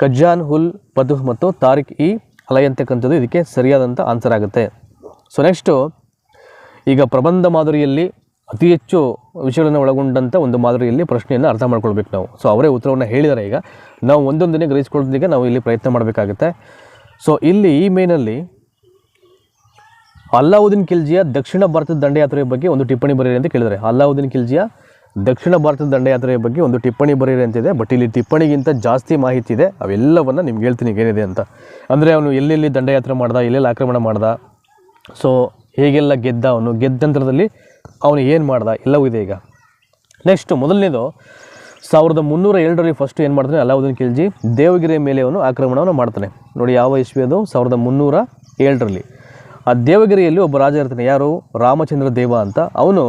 Speaker 1: ಖಜಾನ್ ಉಲ್ ಫುತುಹ್ ಮತ್ತು ತಾರಿಕ್ ಇ ಅಲೈ ಅಂತಕ್ಕಂಥದ್ದು ಇದಕ್ಕೆ ಸರಿಯಾದಂಥ ಆನ್ಸರ್ ಆಗುತ್ತೆ. ಸೊ ನೆಕ್ಸ್ಟು ಈಗ ಪ್ರಬಂಧ ಮಾದರಿಯಲ್ಲಿ ಅತಿ ಹೆಚ್ಚು ವಿಷಯಗಳನ್ನು ಒಳಗೊಂಡಂಥ ಒಂದು ಮಾದರಿಯಲ್ಲಿ ಪ್ರಶ್ನೆಯನ್ನು ಅರ್ಥ ಮಾಡ್ಕೊಳ್ಬೇಕು ನಾವು. ಸೊ ಅವರೇ ಉತ್ತರವನ್ನು ಹೇಳಿದ್ದಾರೆ. ಈಗ ನಾವು ಒಂದೊಂದನ್ನೇ ಗ್ರಹಿಸ್ಕೊಳ್ಳೋದಕ್ಕೆ ನಾವು ಇಲ್ಲಿ ಪ್ರಯತ್ನ ಮಾಡಬೇಕಾಗುತ್ತೆ. ಸೊ ಇಲ್ಲಿ ಈ ಮೇನಲ್ಲಿ ಅಲ್ಲಾವುದ್ದೀನ್ ಖಿಲ್ಜಿಯ ದಕ್ಷಿಣ ಭಾರತದ ದಂಡಯಾತ್ರೆಯ ಬಗ್ಗೆ ಒಂದು ಟಿಪ್ಪಣಿ ಬರೆಯಿರಿ ಅಂತ ಕೇಳಿದರೆ, ಅಲ್ಲಾವುದ್ದೀನ್ ಖಿಲ್ಜಿಯ ದಕ್ಷಿಣ ಭಾರತದ ದಂಡಯಾತ್ರೆಯ ಬಗ್ಗೆ ಒಂದು ಟಿಪ್ಪಣಿ ಬರೆಯಿರಿ ಅಂತಿದೆ. ಬಟ್ ಇಲ್ಲಿ ಟಿಪ್ಪಣಿಗಿಂತ ಜಾಸ್ತಿ ಮಾಹಿತಿ ಇದೆ, ಅವೆಲ್ಲವನ್ನು ನಿಮ್ಗೆ ಹೇಳ್ತೀನಿ ಏನಿದೆ ಅಂತ. ಅಂದರೆ ಅವನು ಎಲ್ಲೆಲ್ಲಿ ದಂಡಯಾತ್ರೆ ಮಾಡ್ದ, ಎಲ್ಲೆಲ್ಲಿ ಆಕ್ರಮಣ ಮಾಡ್ದ, ಸೊ ಹೇಗೆಲ್ಲ ಗೆದ್ದ, ಅವನು ಗೆದ್ದಂತರದಲ್ಲಿ ಅವನು ಏನು ಮಾಡ್ದ, ಎಲ್ಲವೂ ಇದೆ ಈಗ. ನೆಕ್ಸ್ಟ್ ಮೊದಲನೇದು 1307ರಲ್ಲಿ ಫಸ್ಟ್ ಏನು ಮಾಡ್ತಾನೆ ಅಲ್ಲಾವುದ್ದೀನ್ ಖಿಲ್ಜಿ, ದೇವಗಿರಿಯ ಮೇಲೆ ಅವನು ಆಕ್ರಮಣವನ್ನು ಮಾಡ್ತಾನೆ. ನೋಡಿ ಯಾವ ಇಸ್ವಿ ಅದು, 1307ರಲ್ಲಿ. ಆ ದೇವಗಿರಿಯಲ್ಲಿ ಒಬ್ಬ ರಾಜ ಇರ್ತಾನೆ, ಯಾರು, ರಾಮಚಂದ್ರ ದೇವ ಅಂತ. ಅವನು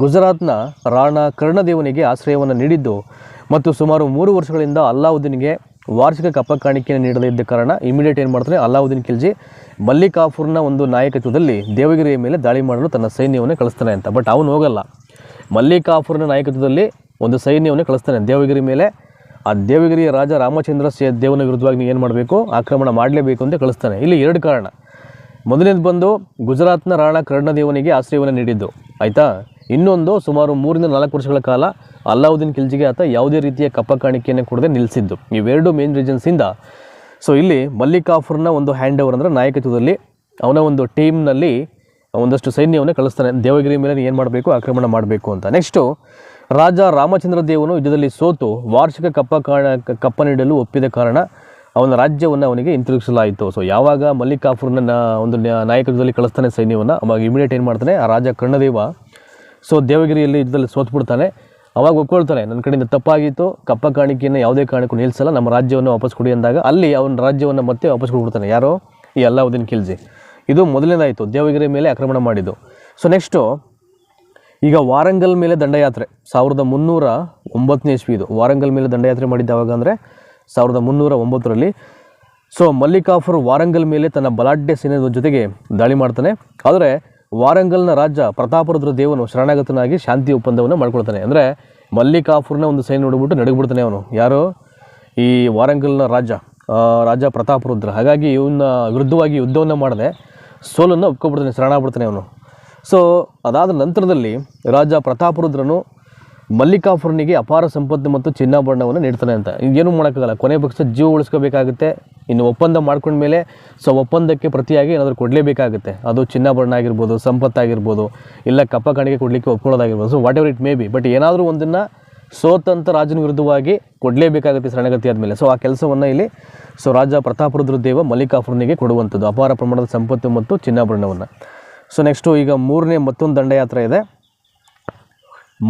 Speaker 1: ಗುಜರಾತ್ನ ರಾಣಾ ಕರ್ಣದೇವನಿಗೆ ಆಶ್ರಯವನ್ನು ನೀಡಿದ್ದು ಮತ್ತು ಸುಮಾರು 3 ವರ್ಷಗಳಿಂದ ಅಲ್ಲಾವುದ್ದೀನ್ಗೆ ವಾರ್ಷಿಕ ಕಪ್ಪ ಕಾಣಿಕೆಯನ್ನು ನೀಡದೇ ಇದ್ದ ಕಾರಣ ಇಮಿಡಿಯೇಟ್ ಏನು ಮಾಡ್ತಾನೆ ಅಲ್ಲಾವುದ್ದೀನ್ ಖಿಲ್ಜಿ ಮಲ್ಲಿಕಾಫುರ್ನ ಒಂದು ನಾಯಕತ್ವದಲ್ಲಿ ದೇವಗಿರಿಯ ಮೇಲೆ ದಾಳಿ ಮಾಡಲು ತನ್ನ ಸೈನ್ಯವನ್ನು ಕಳಿಸ್ತಾನೆ ಅಂತ. ಬಟ್ ಅವನು ಹೋಗಲ್ಲ. ಮಲ್ಲಿಕಾಫುರ್ನ ನಾಯಕತ್ವದಲ್ಲಿ ಒಂದು ಸೈನ್ಯವನ್ನು ಕಳಿಸ್ತಾನೆ ದೇವಗಿರಿ ಮೇಲೆ. ಆ ದೇವಗಿರಿಯ ರಾಜ ರಾಮಚಂದ್ರ ದೇವನ ವಿರುದ್ಧವಾಗಿ ನೀವು ಏನು ಮಾಡಬೇಕು, ಆಕ್ರಮಣ ಮಾಡಲೇಬೇಕು ಅಂತ ಕಳಿಸ್ತಾನೆ. ಇಲ್ಲಿ 2 ಕಾರಣ. ಮೊದಲನೇದು ಬಂದು ಗುಜರಾತ್ನ ರಾಣಾ ಕರ್ಣದೇವನಿಗೆ ಆಶ್ರಯವನ್ನು ನೀಡಿದ್ದು, ಆಯಿತಾ. ಇನ್ನೊಂದು ಸುಮಾರು 3 ರಿಂದ 4 ವರ್ಷಗಳ ಕಾಲ ಅಲ್ಲಾವುದ್ದೀನ್ ಖಿಲ್ಜಿಗೆ ಆತ ಯಾವುದೇ ರೀತಿಯ ಕಪ್ಪ ಕಾಣಿಕೆಯನ್ನು ಕೊಡದೆ ನಿಲ್ಲಿಸಿದ್ದು. ಇವೆರಡು ಮೇನ್ ರೀಸನ್ಸಿಂದ ಸೊ ಇಲ್ಲಿ ಮಲ್ಲಿಕಾಫುರ್ನ ಒಂದು ಹ್ಯಾಂಡ್ ಓವರ್ ಅಂದರೆ ನಾಯಕತ್ವದಲ್ಲಿ ಅವನ ಒಂದು ಟೀಮ್ನಲ್ಲಿ ಒಂದಷ್ಟು ಸೈನ್ಯವನ್ನು ಕಳಿಸ್ತಾನೆ ದೇವಗಿರಿ ಮೇಲೆ ಏನು ಮಾಡಬೇಕು, ಆಕ್ರಮಣ ಮಾಡಬೇಕು ಅಂತ. ನೆಕ್ಸ್ಟು ರಾಜ ರಾಮಚಂದ್ರ ದೇವನು ಯುದ್ಧದಲ್ಲಿ ಸೋತು ವಾರ್ಷಿಕ ಕಪ್ಪ ನೀಡಲು ಒಪ್ಪಿದ ಕಾರಣ ಅವನ ರಾಜ್ಯವನ್ನು ಅವನಿಗೆ ಹಿಂತಿರುಗಿಸಲಾಯಿತು. ಸೊ ಯಾವಾಗ ಮಲ್ಲಿಕ್ ಕಾಫೂರ್ನ ಒಂದು ನಾಯಕತ್ವದಲ್ಲಿ ಕಳಿಸ್ತಾನೆ ಸೈನ್ಯವನ್ನು, ಅವಾಗ ಇಮಿಡಿಯೇಟ್ ಏನು ಮಾಡ್ತಾನೆ ಆ ರಾಜ ಕರ್ಣದೇವ ಸೊ ದೇವಗಿರಿಯಲ್ಲಿ ಯುದ್ಧದಲ್ಲಿ ಸೋತ್ಬಿಡ್ತಾನೆ. ಅವಾಗ ಒಪ್ಕೊಳ್ತಾನೆ, ನನ್ನ ಕಡೆಯಿಂದ ತಪ್ಪಾಗಿತ್ತು, ಕಪ್ಪ ಕಾಣಿಕೆಯನ್ನು ಯಾವುದೇ ಕಾರಣಕ್ಕೂ ನಿಲ್ಲಿಸಲ್ಲ, ನಮ್ಮ ರಾಜ್ಯವನ್ನು ವಾಪಸ್ ಕೊಡಿ ಅಂದಾಗ ಅಲ್ಲಿ ಅವನ ರಾಜ್ಯವನ್ನು ಮತ್ತೆ ವಾಪಸ್ ಕೊಡ್ಬಿಡ್ತಾನೆ. ಯಾರೋ ಈ ಅಲ್ಲಾವುದ್ದೀನ್ ಖಿಲ್ಜಿ. ಇದು ಮೊದಲನೇದಾಯಿತು ದೇವಗಿರಿ ಮೇಲೆ ಆಕ್ರಮಣ ಮಾಡಿದ್ದು. ಸೊ ನೆಕ್ಸ್ಟು ಈಗ ವಾರಂಗಲ್ ಮೇಲೆ ದಂಡಯಾತ್ರೆ 1309 ಇಸ್ವಿದು. ವಾರಂಗಲ್ ಮೇಲೆ ದಂಡಯಾತ್ರೆ ಮಾಡಿದ್ದು ಯಾವಾಗ ಅಂದರೆ 1309ರಲ್ಲಿ. ಸೊ ಮಲ್ಲಿಕ್ ಕಾಫೂರ್ ವಾರಂಗಲ್ ಮೇಲೆ ತನ್ನ ಬಲಾಢ್ಯ ಸೇನೆಯ ಜೊತೆಗೆ ದಾಳಿ ಮಾಡ್ತಾನೆ. ಆದರೆ ವಾರಂಗಲ್ನ ರಾಜ ಪ್ರತಾಪರುದ್ರ ದೇವನು ಶರಣಾಗತನಾಗಿ ಶಾಂತಿ ಒಪ್ಪಂದವನ್ನು ಮಾಡ್ಕೊಳ್ತಾನೆ. ಅಂದರೆ ಮಲ್ಲಿಕ್ ಕಾಫೂರ್ನ ಒಂದು ಸೈನ್ಯ ನೋಡಿಬಿಟ್ಟು ನಡಗ್ಬಿಡ್ತಾನೆ ಅವನು. ಯಾರು? ಈ ವಾರಂಗಲ್ನ ರಾಜ ಪ್ರತಾಪರುದ್ರ. ಹಾಗಾಗಿ ಇವನ್ನ ವಿರುದ್ಧವಾಗಿ ಯುದ್ಧವನ್ನು ಮಾಡದೆ ಸೋಲನ್ನು ಒಪ್ಕೊಬಿಡ್ತಾನೆ, ಶರಣಾಗ್ಬಿಡ್ತಾನೆ ಅವನು. ಸೊ ಅದಾದ ನಂತರದಲ್ಲಿ ರಾಜ ಪ್ರತಾಪರುದ್ರನು ಮಲ್ಲಿಕ್ ಕಾಫೂರ್ನಿಗೆ ಅಪಾರ ಸಂಪತ್ತು ಮತ್ತು ಚಿನ್ನಾಭರಣವನ್ನು ನೀಡ್ತಾನೆ ಅಂತ. ಏನು ಮಾಡೋಕ್ಕಾಗಲ್ಲ, ಕೊನೆ ಪಕ್ಷ ಜೀವ ಉಳಿಸ್ಕೋಬೇಕಾಗುತ್ತೆ. ಇನ್ನು ಒಪ್ಪಂದ ಮಾಡ್ಕೊಂಡ್ಮೇಲೆ ಸೊ ಒಪ್ಪಂದಕ್ಕೆ ಪ್ರತಿಯಾಗಿ ಏನಾದರೂ ಕೊಡಲೇಬೇಕಾಗುತ್ತೆ. ಅದು ಚಿನ್ನಾಭರಣ ಆಗಿರ್ಬೋದು, ಸಂಪತ್ತಾಗಿರ್ಬೋದು, ಇಲ್ಲ ಕಪ್ಪ ಕಾಣಿಕೆ ಕೊಡಲಿಕ್ಕೆ ಒಪ್ಕೊಳ್ಳೋದಾಗಿರ್ಬೋದು. So whatever it may be, but ಏನಾದರೂ ಒಂದನ್ನು ಸೋತಂತ ರಾಜನ ವಿರುದ್ಧವಾಗಿ ಕೊಡಲೇಬೇಕಾಗುತ್ತೆ ಶರಣಗತಿ ಆದಮೇಲೆ. ಸೊ ಆ ಕೆಲಸವನ್ನು ಇಲ್ಲಿ ಸೊ ರಾಜ ಪ್ರತಾಪರುದ್ರ ದೇವ ಮಲ್ಲಿಕ್ ಕಾಫೂರ್ನಿಗೆ ಕೊಡುವಂಥದ್ದು, ಅಪಾರ ಪ್ರಮಾಣದ ಸಂಪತ್ತು ಮತ್ತು ಚಿನ್ನಾಭರಣವನ್ನು. ಸೊ ನೆಕ್ಸ್ಟು ಈಗ ಮೂರನೇ ಮತ್ತೊಂದು ದಂಡಯಾತ್ರೆ ಇದೆ,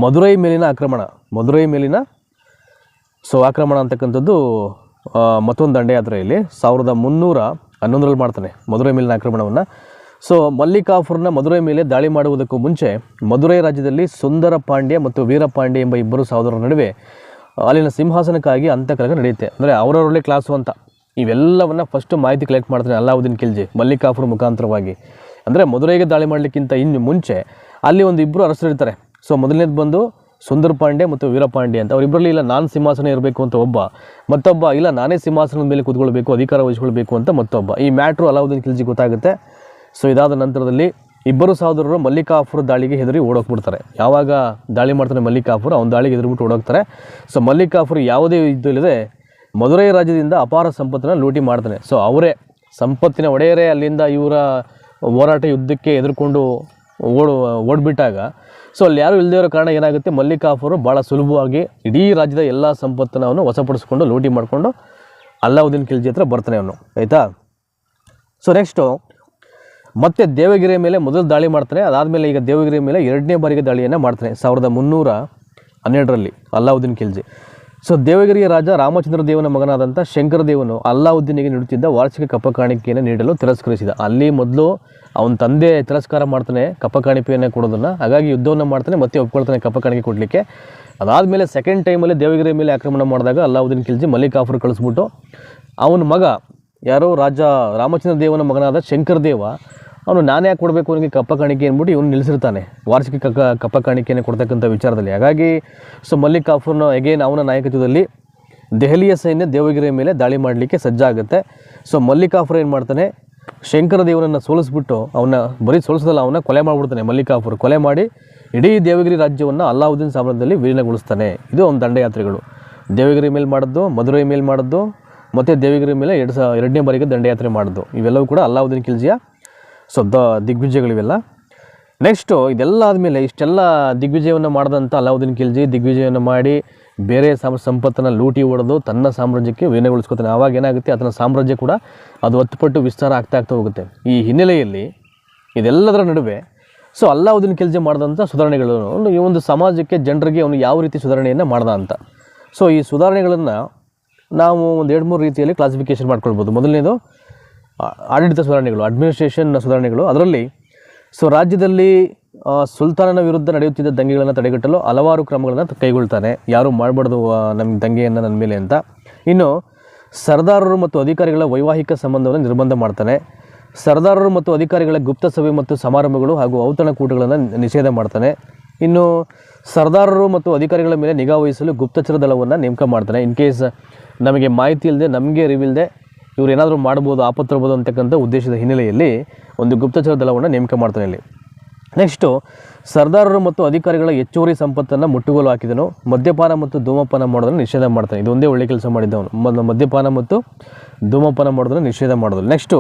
Speaker 1: ಮಧುರೈ ಮೇಲಿನ ಆಕ್ರಮಣ. ಮಧುರೈ ಮೇಲಿನ ಸೊ ಆಕ್ರಮಣ ಅಂತಕ್ಕಂಥದ್ದು ಮತ್ತೊಂದು ದಂಡಯಾತ್ರೆಯಲ್ಲಿ 1311ರಲ್ಲಿ ಮಾಡ್ತಾನೆ ಮಧುರೈ ಮೇಲಿನ ಆಕ್ರಮಣವನ್ನು. ಸೊ ಮಲ್ಲಿಕ್ ಕಾಫೂರ್ನ ಮಧುರೈ ಮೇಲೆ ದಾಳಿ ಮಾಡುವುದಕ್ಕೂ ಮುಂಚೆ ಮಧುರೈ ರಾಜ್ಯದಲ್ಲಿ ಸುಂದರ ಪಾಂಡ್ಯ ಮತ್ತು ವೀರಪಾಂಡ್ಯ ಎಂಬ ಇಬ್ಬರು ಸಹೋದರರ ನಡುವೆ ಅಲ್ಲಿನ ಸಿಂಹಾಸನಕ್ಕಾಗಿ ಅಂತಕಲಹ ನಡೆಯುತ್ತೆ. ಅಂದರೆ ಅವರವರಲ್ಲೇ ಕ್ಲಾಸು ಅಂತ ಇವೆಲ್ಲವನ್ನು ಫಸ್ಟು ಮಾಹಿತಿ ಕಲೆಕ್ಟ್ ಮಾಡ್ತಾನೆ ಅಲ್ಲಾವುದ್ದೀನ್ ಖಿಲ್ಜಿ ಮಲ್ಲಿಕ್ ಕಾಫೂರ್ ಮುಖಾಂತರವಾಗಿ. ಅಂದರೆ ಮಧುರೈಗೆ ದಾಳಿ ಮಾಡಲಿಕ್ಕಿಂತ ಇನ್ನು ಮುಂಚೆ ಅಲ್ಲಿ ಒಂದು ಇಬ್ಬರು ಅರಸರಿರ್ತಾರೆ. ಸೊ ಮೊದಲನೇದು ಬಂದು ಸುಂದರ ಪಾಂಡ್ಯ ಮತ್ತು ವೀರಪಾಂಡ್ಯ ಅಂತ. ಅವರಿಬ್ಬರಲ್ಲಿ ಇಲ್ಲ ನಾನು ಸಿಂಹಾಸನ ಇರಬೇಕು ಅಂತ ಒಬ್ಬ, ಮತ್ತೊಬ್ಬ ಇಲ್ಲ ನಾನೇ ಸಿಂಹಾಸನದ ಮೇಲೆ ಕೂತ್ಕೊಳ್ಬೇಕು, ಅಧಿಕಾರ ವಹಿಸ್ಕೊಳ್ಬೇಕು ಅಂತ ಮತ್ತೊಬ್ಬ. ಈ ಮ್ಯಾಟ್ರು ಅಲ್ಲಾವುದ್ದೀನ್ ಖಿಲ್ಜಿ ಗೊತ್ತಾಗುತ್ತೆ. ಸೊ ಇದಾದ ನಂತರದಲ್ಲಿ ಇಬ್ಬರು ಸಹೋದರರು ಮಲ್ಲಿಕ್ ಕಾಫೂರ್ ದಾಳಿಗೆ ಹೆದರಿ ಓಡೋಗ್ಬಿಡ್ತಾರೆ. ಯಾವಾಗ ದಾಳಿ ಮಾಡ್ತಾನೆ ಮಲ್ಲಿಕ್ ಕಾಫೂರ್, ಅವ್ನ ದಾಳಿಗೆ ಹೆದರ್ಬಿಟ್ಟು ಓಡೋಗ್ತಾರೆ. ಸೊ ಮಲ್ಲಿಕ್ ಕಾಫೂರ್ ಯಾವುದೇ ಯುದ್ಧ ಇಲ್ಲದೆ ಮಧುರೈ ರಾಜ್ಯದಿಂದ ಅಪಾರ ಸಂಪತ್ತನ್ನು ಲೂಟಿ ಮಾಡ್ತಾನೆ. ಸೊ ಅವರೇ ಸಂಪತ್ತಿನ ಒಡೆಯರೇ ಅಲ್ಲಿಂದ ಇವರ ಹೋರಾಟ ಯುದ್ಧಕ್ಕೆ ಎದುರ್ಕೊಂಡು ಓಡ್ಬಿಟ್ಟಾಗ ಸೊ ಅಲ್ಲಿ ಯಾರು ಇಲ್ಲದೇ ಇರೋ ಕಾರಣ ಏನಾಗುತ್ತೆ, ಮಲ್ಲಿಕ್ ಕಾಫೂರು ಭಾಳ ಸುಲಭವಾಗಿ ಇಡೀ ರಾಜ್ಯದ ಎಲ್ಲ ಸಂಪತ್ತನ್ನು ಅವನು ವಶಪಡಿಸ್ಕೊಂಡು ಲೂಟಿ ಮಾಡಿಕೊಂಡು ಅಲ್ಲಾವುದ್ದೀನ್ ಖಿಲ್ಜಿ ಹತ್ರ ಬರ್ತಾನೆ ಅವನು, ಆಯಿತಾ. ಸೊ ನೆಕ್ಸ್ಟು ಮತ್ತೆ ದೇವಗಿರಿ ಮೇಲೆ ಮೊದಲು ದಾಳಿ ಮಾಡ್ತಾನೆ. ಅದಾದಮೇಲೆ ಈಗ ದೇವಗಿರಿ ಮೇಲೆ ಎರಡನೇ ಬಾರಿಗೆ ದಾಳಿಯನ್ನು ಮಾಡ್ತಾನೆ 1312ರಲ್ಲಿ ಅಲ್ಲಾವುದ್ದೀನ್ ಖಿಲ್ಜಿ. ಸೊ ದೇವಗಿರಿಯ ರಾಜ ರಾಮಚಂದ್ರ ದೇವನ ಮಗನಾದಂಥ ಶಂಕರ ದೇವನು ಅಲ್ಲಾವುದ್ದೀನಿಗೆ ನೀಡುತ್ತಿದ್ದ ವಾರ್ಷಿಕ ಕಪ್ಪ ಕಾಣಿಕೆಯನ್ನು ನೀಡಲು ತಿರಸ್ಕರಿಸಿದ. ಅಲ್ಲಿ ಮೊದಲು ಅವನ ತಂದೆ ತಿರಸ್ಕಾರ ಮಾಡ್ತಾನೆ ಕಪ್ಪ ಕಾಣಿಕೆಯನ್ನು ಕೊಡೋದನ್ನು. ಹಾಗಾಗಿ ಯುದ್ಧವನ್ನು ಮಾಡ್ತಾನೆ, ಮತ್ತೆ ಒಪ್ಕೊಳ್ತಾನೆ ಕಪ್ಪ ಕಾಣಿಕೆ ಕೊಡಲಿಕ್ಕೆ. ಅದಾದಮೇಲೆ ಸೆಕೆಂಡ್ ಟೈಮಲ್ಲಿ ದೇವಗಿರಿ ಮೇಲೆ ಆಕ್ರಮಣ ಮಾಡಿದಾಗ ಅಲ್ಲಾವುದ್ದೀನ್ ಖಿಲ್ಜಿ ಮಲ್ಲಿಕ್ ಕಾಫೂರ್ ಕಳಿಸ್ಬಿಟ್ಟು ಅವನ ಮಗ ಯಾರೋ ರಾಜ ರಾಮಚಂದ್ರ ದೇವನ ಮಗನಾದ ಶಂಕರ ದೇವ ಅವನು ನಾನೇ ಯಾಕೆ ಕೊಡಬೇಕು ಅವನಿಗೆ ಕಪ್ಪ ಕಾಣಿಕೆ ಅಂದ್ಬಿಟ್ಟು ಇವನು ನಿಲ್ಲಿಸಿರ್ತಾನೆ ವಾರ್ಷಿಕ ಕಪ್ಪ ಕಾಣಿಕೆಯನ್ನು ಕೊಡ್ತಕ್ಕಂಥ ವಿಚಾರದಲ್ಲಿ. ಹಾಗಾಗಿ ಸೊ ಮಲ್ಲಿಕ್ ಕಾಫೂರ್ನ ಅಗೇನ್ ಅವನ ನಾಯಕತ್ವದಲ್ಲಿ ದೆಹಲಿಯ ಸೈನ್ಯ ದೇವಗಿರಿಯ ಮೇಲೆ ದಾಳಿ ಮಾಡಲಿಕ್ಕೆ ಸಜ್ಜಾಗುತ್ತೆ. ಸೊ ಮಲ್ಲಿಕ್ ಕಾಫೂರ್ ಏನು ಮಾಡ್ತಾನೆ, ಶಂಕರ ದೇವನನ್ನು ಸೋಲಿಸ್ಬಿಟ್ಟು ಅವನ್ನ ಬರೀ ಸೋಲಿಸೋದಲ್ಲ, ಅವನ್ನ ಕೊಲೆ ಮಾಡಿಬಿಡ್ತಾನೆ. ಮಲ್ಲಿಕ್ ಕಾಫೂರ್ ಕೊಲೆ ಮಾಡಿ ಇಡೀ ದೇವಗಿರಿ ರಾಜ್ಯವನ್ನು ಅಲ್ಲಾವುದ್ದೀನ್ ಸಾಮ್ರಾಜ್ಯದಲ್ಲಿ ವಿಲೀನಗೊಳಿಸ್ತಾನೆ. ಇದು ಒಂದು ದಂಡಯಾತ್ರೆಗಳು, ದೇವಗಿರಿ ಮೇಲೆ ಮಾಡಿದ್ದು, ಮಧುರೈ ಮೇಲೆ ಮಾಡಿದ್ದು, ಮತ್ತು ದೇವಗಿರಿ ಮೇಲೆ ಎರಡನೇ ಬಾರಿಗೆ ದಂಡಯಾತ್ರೆ ಮಾಡಿದ್ದು. ಇವೆಲ್ಲವೂ ಕೂಡ ಅಲ್ಲಾವುದ್ದೀನ್ ಖಿಲ್ಜಿಯ ದಿಗ್ವಿಜಯಗಳಿವೆಲ್ಲ. ನೆಕ್ಸ್ಟು ಇದೆಲ್ಲ ಆದಮೇಲೆ ಇಷ್ಟೆಲ್ಲ ದಿಗ್ವಿಜಯವನ್ನು ಮಾಡಿದಂಥ ಅಲ್ಲಾವುದ್ದೀನ್ ಖಿಲ್ಜಿ ದಿಗ್ವಿಜಯವನ್ನು ಮಾಡಿ ಬೇರೆ ಸಂಪತ್ತನ್ನು ಲೂಟಿ ಹೊಡೆದು ತನ್ನ ಸಾಮ್ರಾಜ್ಯಕ್ಕೆ ವಿಲೀನಗೊಳಿಸ್ಕೊತಾನೆ. ಆವಾಗ ಏನಾಗುತ್ತೆ, ಆತನ ಸಾಮ್ರಾಜ್ಯ ಕೂಡ ಅದು 10 ಪಟ್ಟು ವಿಸ್ತಾರ ಆಗ್ತಾ ಹೋಗುತ್ತೆ. ಈ ಹಿನ್ನೆಲೆಯಲ್ಲಿ ಇದೆಲ್ಲದರ ನಡುವೆ ಸೊ ಅಲ್ಲಾವುದ್ದೀನ್ ಖಿಲ್ಜಿ ಮಾಡಿದಂಥ ಸುಧಾರಣೆಗಳು ಈ ಒಂದು ಸಮಾಜಕ್ಕೆ ಜನರಿಗೆ ಅವನು ಯಾವ ರೀತಿ ಸುಧಾರಣೆಯನ್ನು ಮಾಡ್ದ ಅಂತ. ಸೊ ಈ ಸುಧಾರಣೆಗಳನ್ನು ನಾವು ಒಂದು 2-3 ರೀತಿಯಲ್ಲಿ ಕ್ಲಾಸಿಫಿಕೇಷನ್ ಮಾಡ್ಕೊಳ್ಬೋದು. ಮೊದಲನೇದು ಆಡಳಿತ ಸುಧಾರಣೆಗಳು, ಅಡ್ಮಿನಿಸ್ಟ್ರೇಷನ್ ಸುಧಾರಣೆಗಳು. ಅದರಲ್ಲಿ ಸೊ ರಾಜ್ಯದಲ್ಲಿ ಸುಲ್ತಾನನ ವಿರುದ್ಧ ನಡೆಯುತ್ತಿದ್ದ ದಂಗೆಗಳನ್ನು ತಡೆಗಟ್ಟಲು ಹಲವಾರು ಕ್ರಮಗಳನ್ನು ಕೈಗೊಳ್ತಾನೆ. ಯಾರು ಮಾಡಬಾರ್ದು ನಮಗೆ ದಂಗೆಯನ್ನು ನನ್ನ ಮೇಲೆ ಅಂತ. ಇನ್ನು ಸರ್ದಾರರು ಮತ್ತು ಅಧಿಕಾರಿಗಳ ವೈವಾಹಿಕ ಸಂಬಂಧವನ್ನು ನಿರ್ಬಂಧ ಮಾಡ್ತಾನೆ. ಸರ್ದಾರರು ಮತ್ತು ಅಧಿಕಾರಿಗಳ ಗುಪ್ತ ಸಭೆ ಮತ್ತು ಸಮಾರಂಭಗಳು ಹಾಗೂ ಔತಣಕೂಟಗಳನ್ನು ನಿಷೇಧ ಮಾಡ್ತಾನೆ. ಇನ್ನು ಸರ್ದಾರರು ಮತ್ತು ಅಧಿಕಾರಿಗಳ ಮೇಲೆ ನಿಗಾ ವಹಿಸಲು ಗುಪ್ತಚರ ದಳವನ್ನು ನೇಮಕ ಮಾಡ್ತಾನೆ. ಇನ್ ಕೇಸ್ ನಮಗೆ ಮಾಹಿತಿ ಇಲ್ಲದೆ, ನಮಗೆ ಅರಿವಿಲ್ಲದೆ ಇವ್ರು ಏನಾದರೂ ಮಾಡ್ಬೋದು, ಆಪತ್ತಿರ್ಬೋದು ಅಂತಕ್ಕಂಥ ಉದ್ದೇಶದ ಹಿನ್ನೆಲೆಯಲ್ಲಿ ಒಂದು ಗುಪ್ತಚರ ದಳವನ್ನು ನೇಮಕ ಮಾಡ್ತಾನೆ ಇಲ್ಲಿ. ನೆಕ್ಸ್ಟು ಸರ್ದಾರರು ಮತ್ತು ಅಧಿಕಾರಿಗಳ ಹೆಚ್ಚುವರಿ ಸಂಪತ್ತನ್ನು ಮುಟ್ಟುಗೋಲು ಹಾಕಿದನು. ಮದ್ಯಪಾನ ಮತ್ತು ಧೂಮಪಾನ ಮಾಡೋದನ್ನು ನಿಷೇಧ ಮಾಡ್ತಾನೆ. ಇದೊಂದೇ ಒಳ್ಳೆ ಕೆಲಸ ಮಾಡಿದ್ದವನು, ಮದ್ಯಪಾನ ಮತ್ತು ಧೂಮಪಾನ ಮಾಡೋದನ್ನು ನಿಷೇಧ ಮಾಡೋದು. ನೆಕ್ಸ್ಟು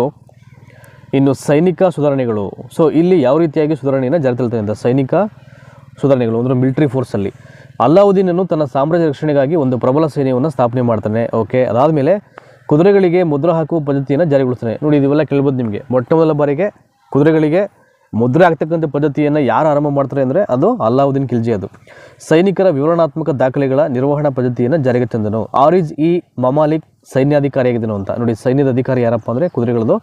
Speaker 1: ಇನ್ನು ಸೈನಿಕ ಸುಧಾರಣೆಗಳು. ಸೊ ಇಲ್ಲಿ ಯಾವ ರೀತಿಯಾಗಿ ಸುಧಾರಣೆಯನ್ನು ಜಾರಿ ತರ್ತಾನೆ ಅಂತ, ಸೈನಿಕ ಸುಧಾರಣೆಗಳು ಅಂದರೆ ಮಿಲಿಟರಿ ಫೋರ್ಸಲ್ಲಿ ಅಲ್ಲಾವುದ್ದೀನನು ತನ್ನ ಸಾಮ್ರಾಜ್ಯ ರಕ್ಷಣೆಗಾಗಿ ಒಂದು ಪ್ರಬಲ ಸೈನ್ಯವನ್ನು ಸ್ಥಾಪನೆ ಮಾಡ್ತಾನೆ. ಓಕೆ, ಅದಾದಮೇಲೆ ಕುದುರೆಗಳಿಗೆ ಮುದ್ರೆ ಹಾಕುವ ಪದ್ಧತಿಯನ್ನು ಜಾರಿಗೊಳಿಸ್ತಾನೆ. ನೋಡಿ ಇವೆಲ್ಲ ಕೇಳ್ಬೋದು ನಿಮಗೆ. ಮೊಟ್ಟ ಮೊದಲ ಬಾರಿಗೆ ಕುದುರೆಗಳಿಗೆ ಮುದ್ರೆ ಹಾಕ್ತಕ್ಕಂಥ ಪದ್ಧತಿಯನ್ನು ಯಾರು ಆರಂಭ ಮಾಡ್ತಾರೆ ಅಂದರೆ ಅದು ಅಲ್ಲಾವುದ್ದೀನ್ ಖಿಲ್ಜಿ. ಅದು ಸೈನಿಕರ ವಿವರಣಾತ್ಮಕ ದಾಖಲೆಗಳ ನಿರ್ವಹಣಾ ಪದ್ಧತಿಯನ್ನು ಜಾರಿಗೆ ತಂದನು. ಆರಿಜ್ ಇ ಮಮಾಲಿಕ್ ಸೈನ್ಯಾಧಿಕಾರಿಯಾಗಿದ್ದನು ಅಂತ. ನೋಡಿ ಸೈನ್ಯದ ಅಧಿಕಾರಿ ಯಾರಪ್ಪ ಅಂದರೆ ಕುದುರೆಗಳದು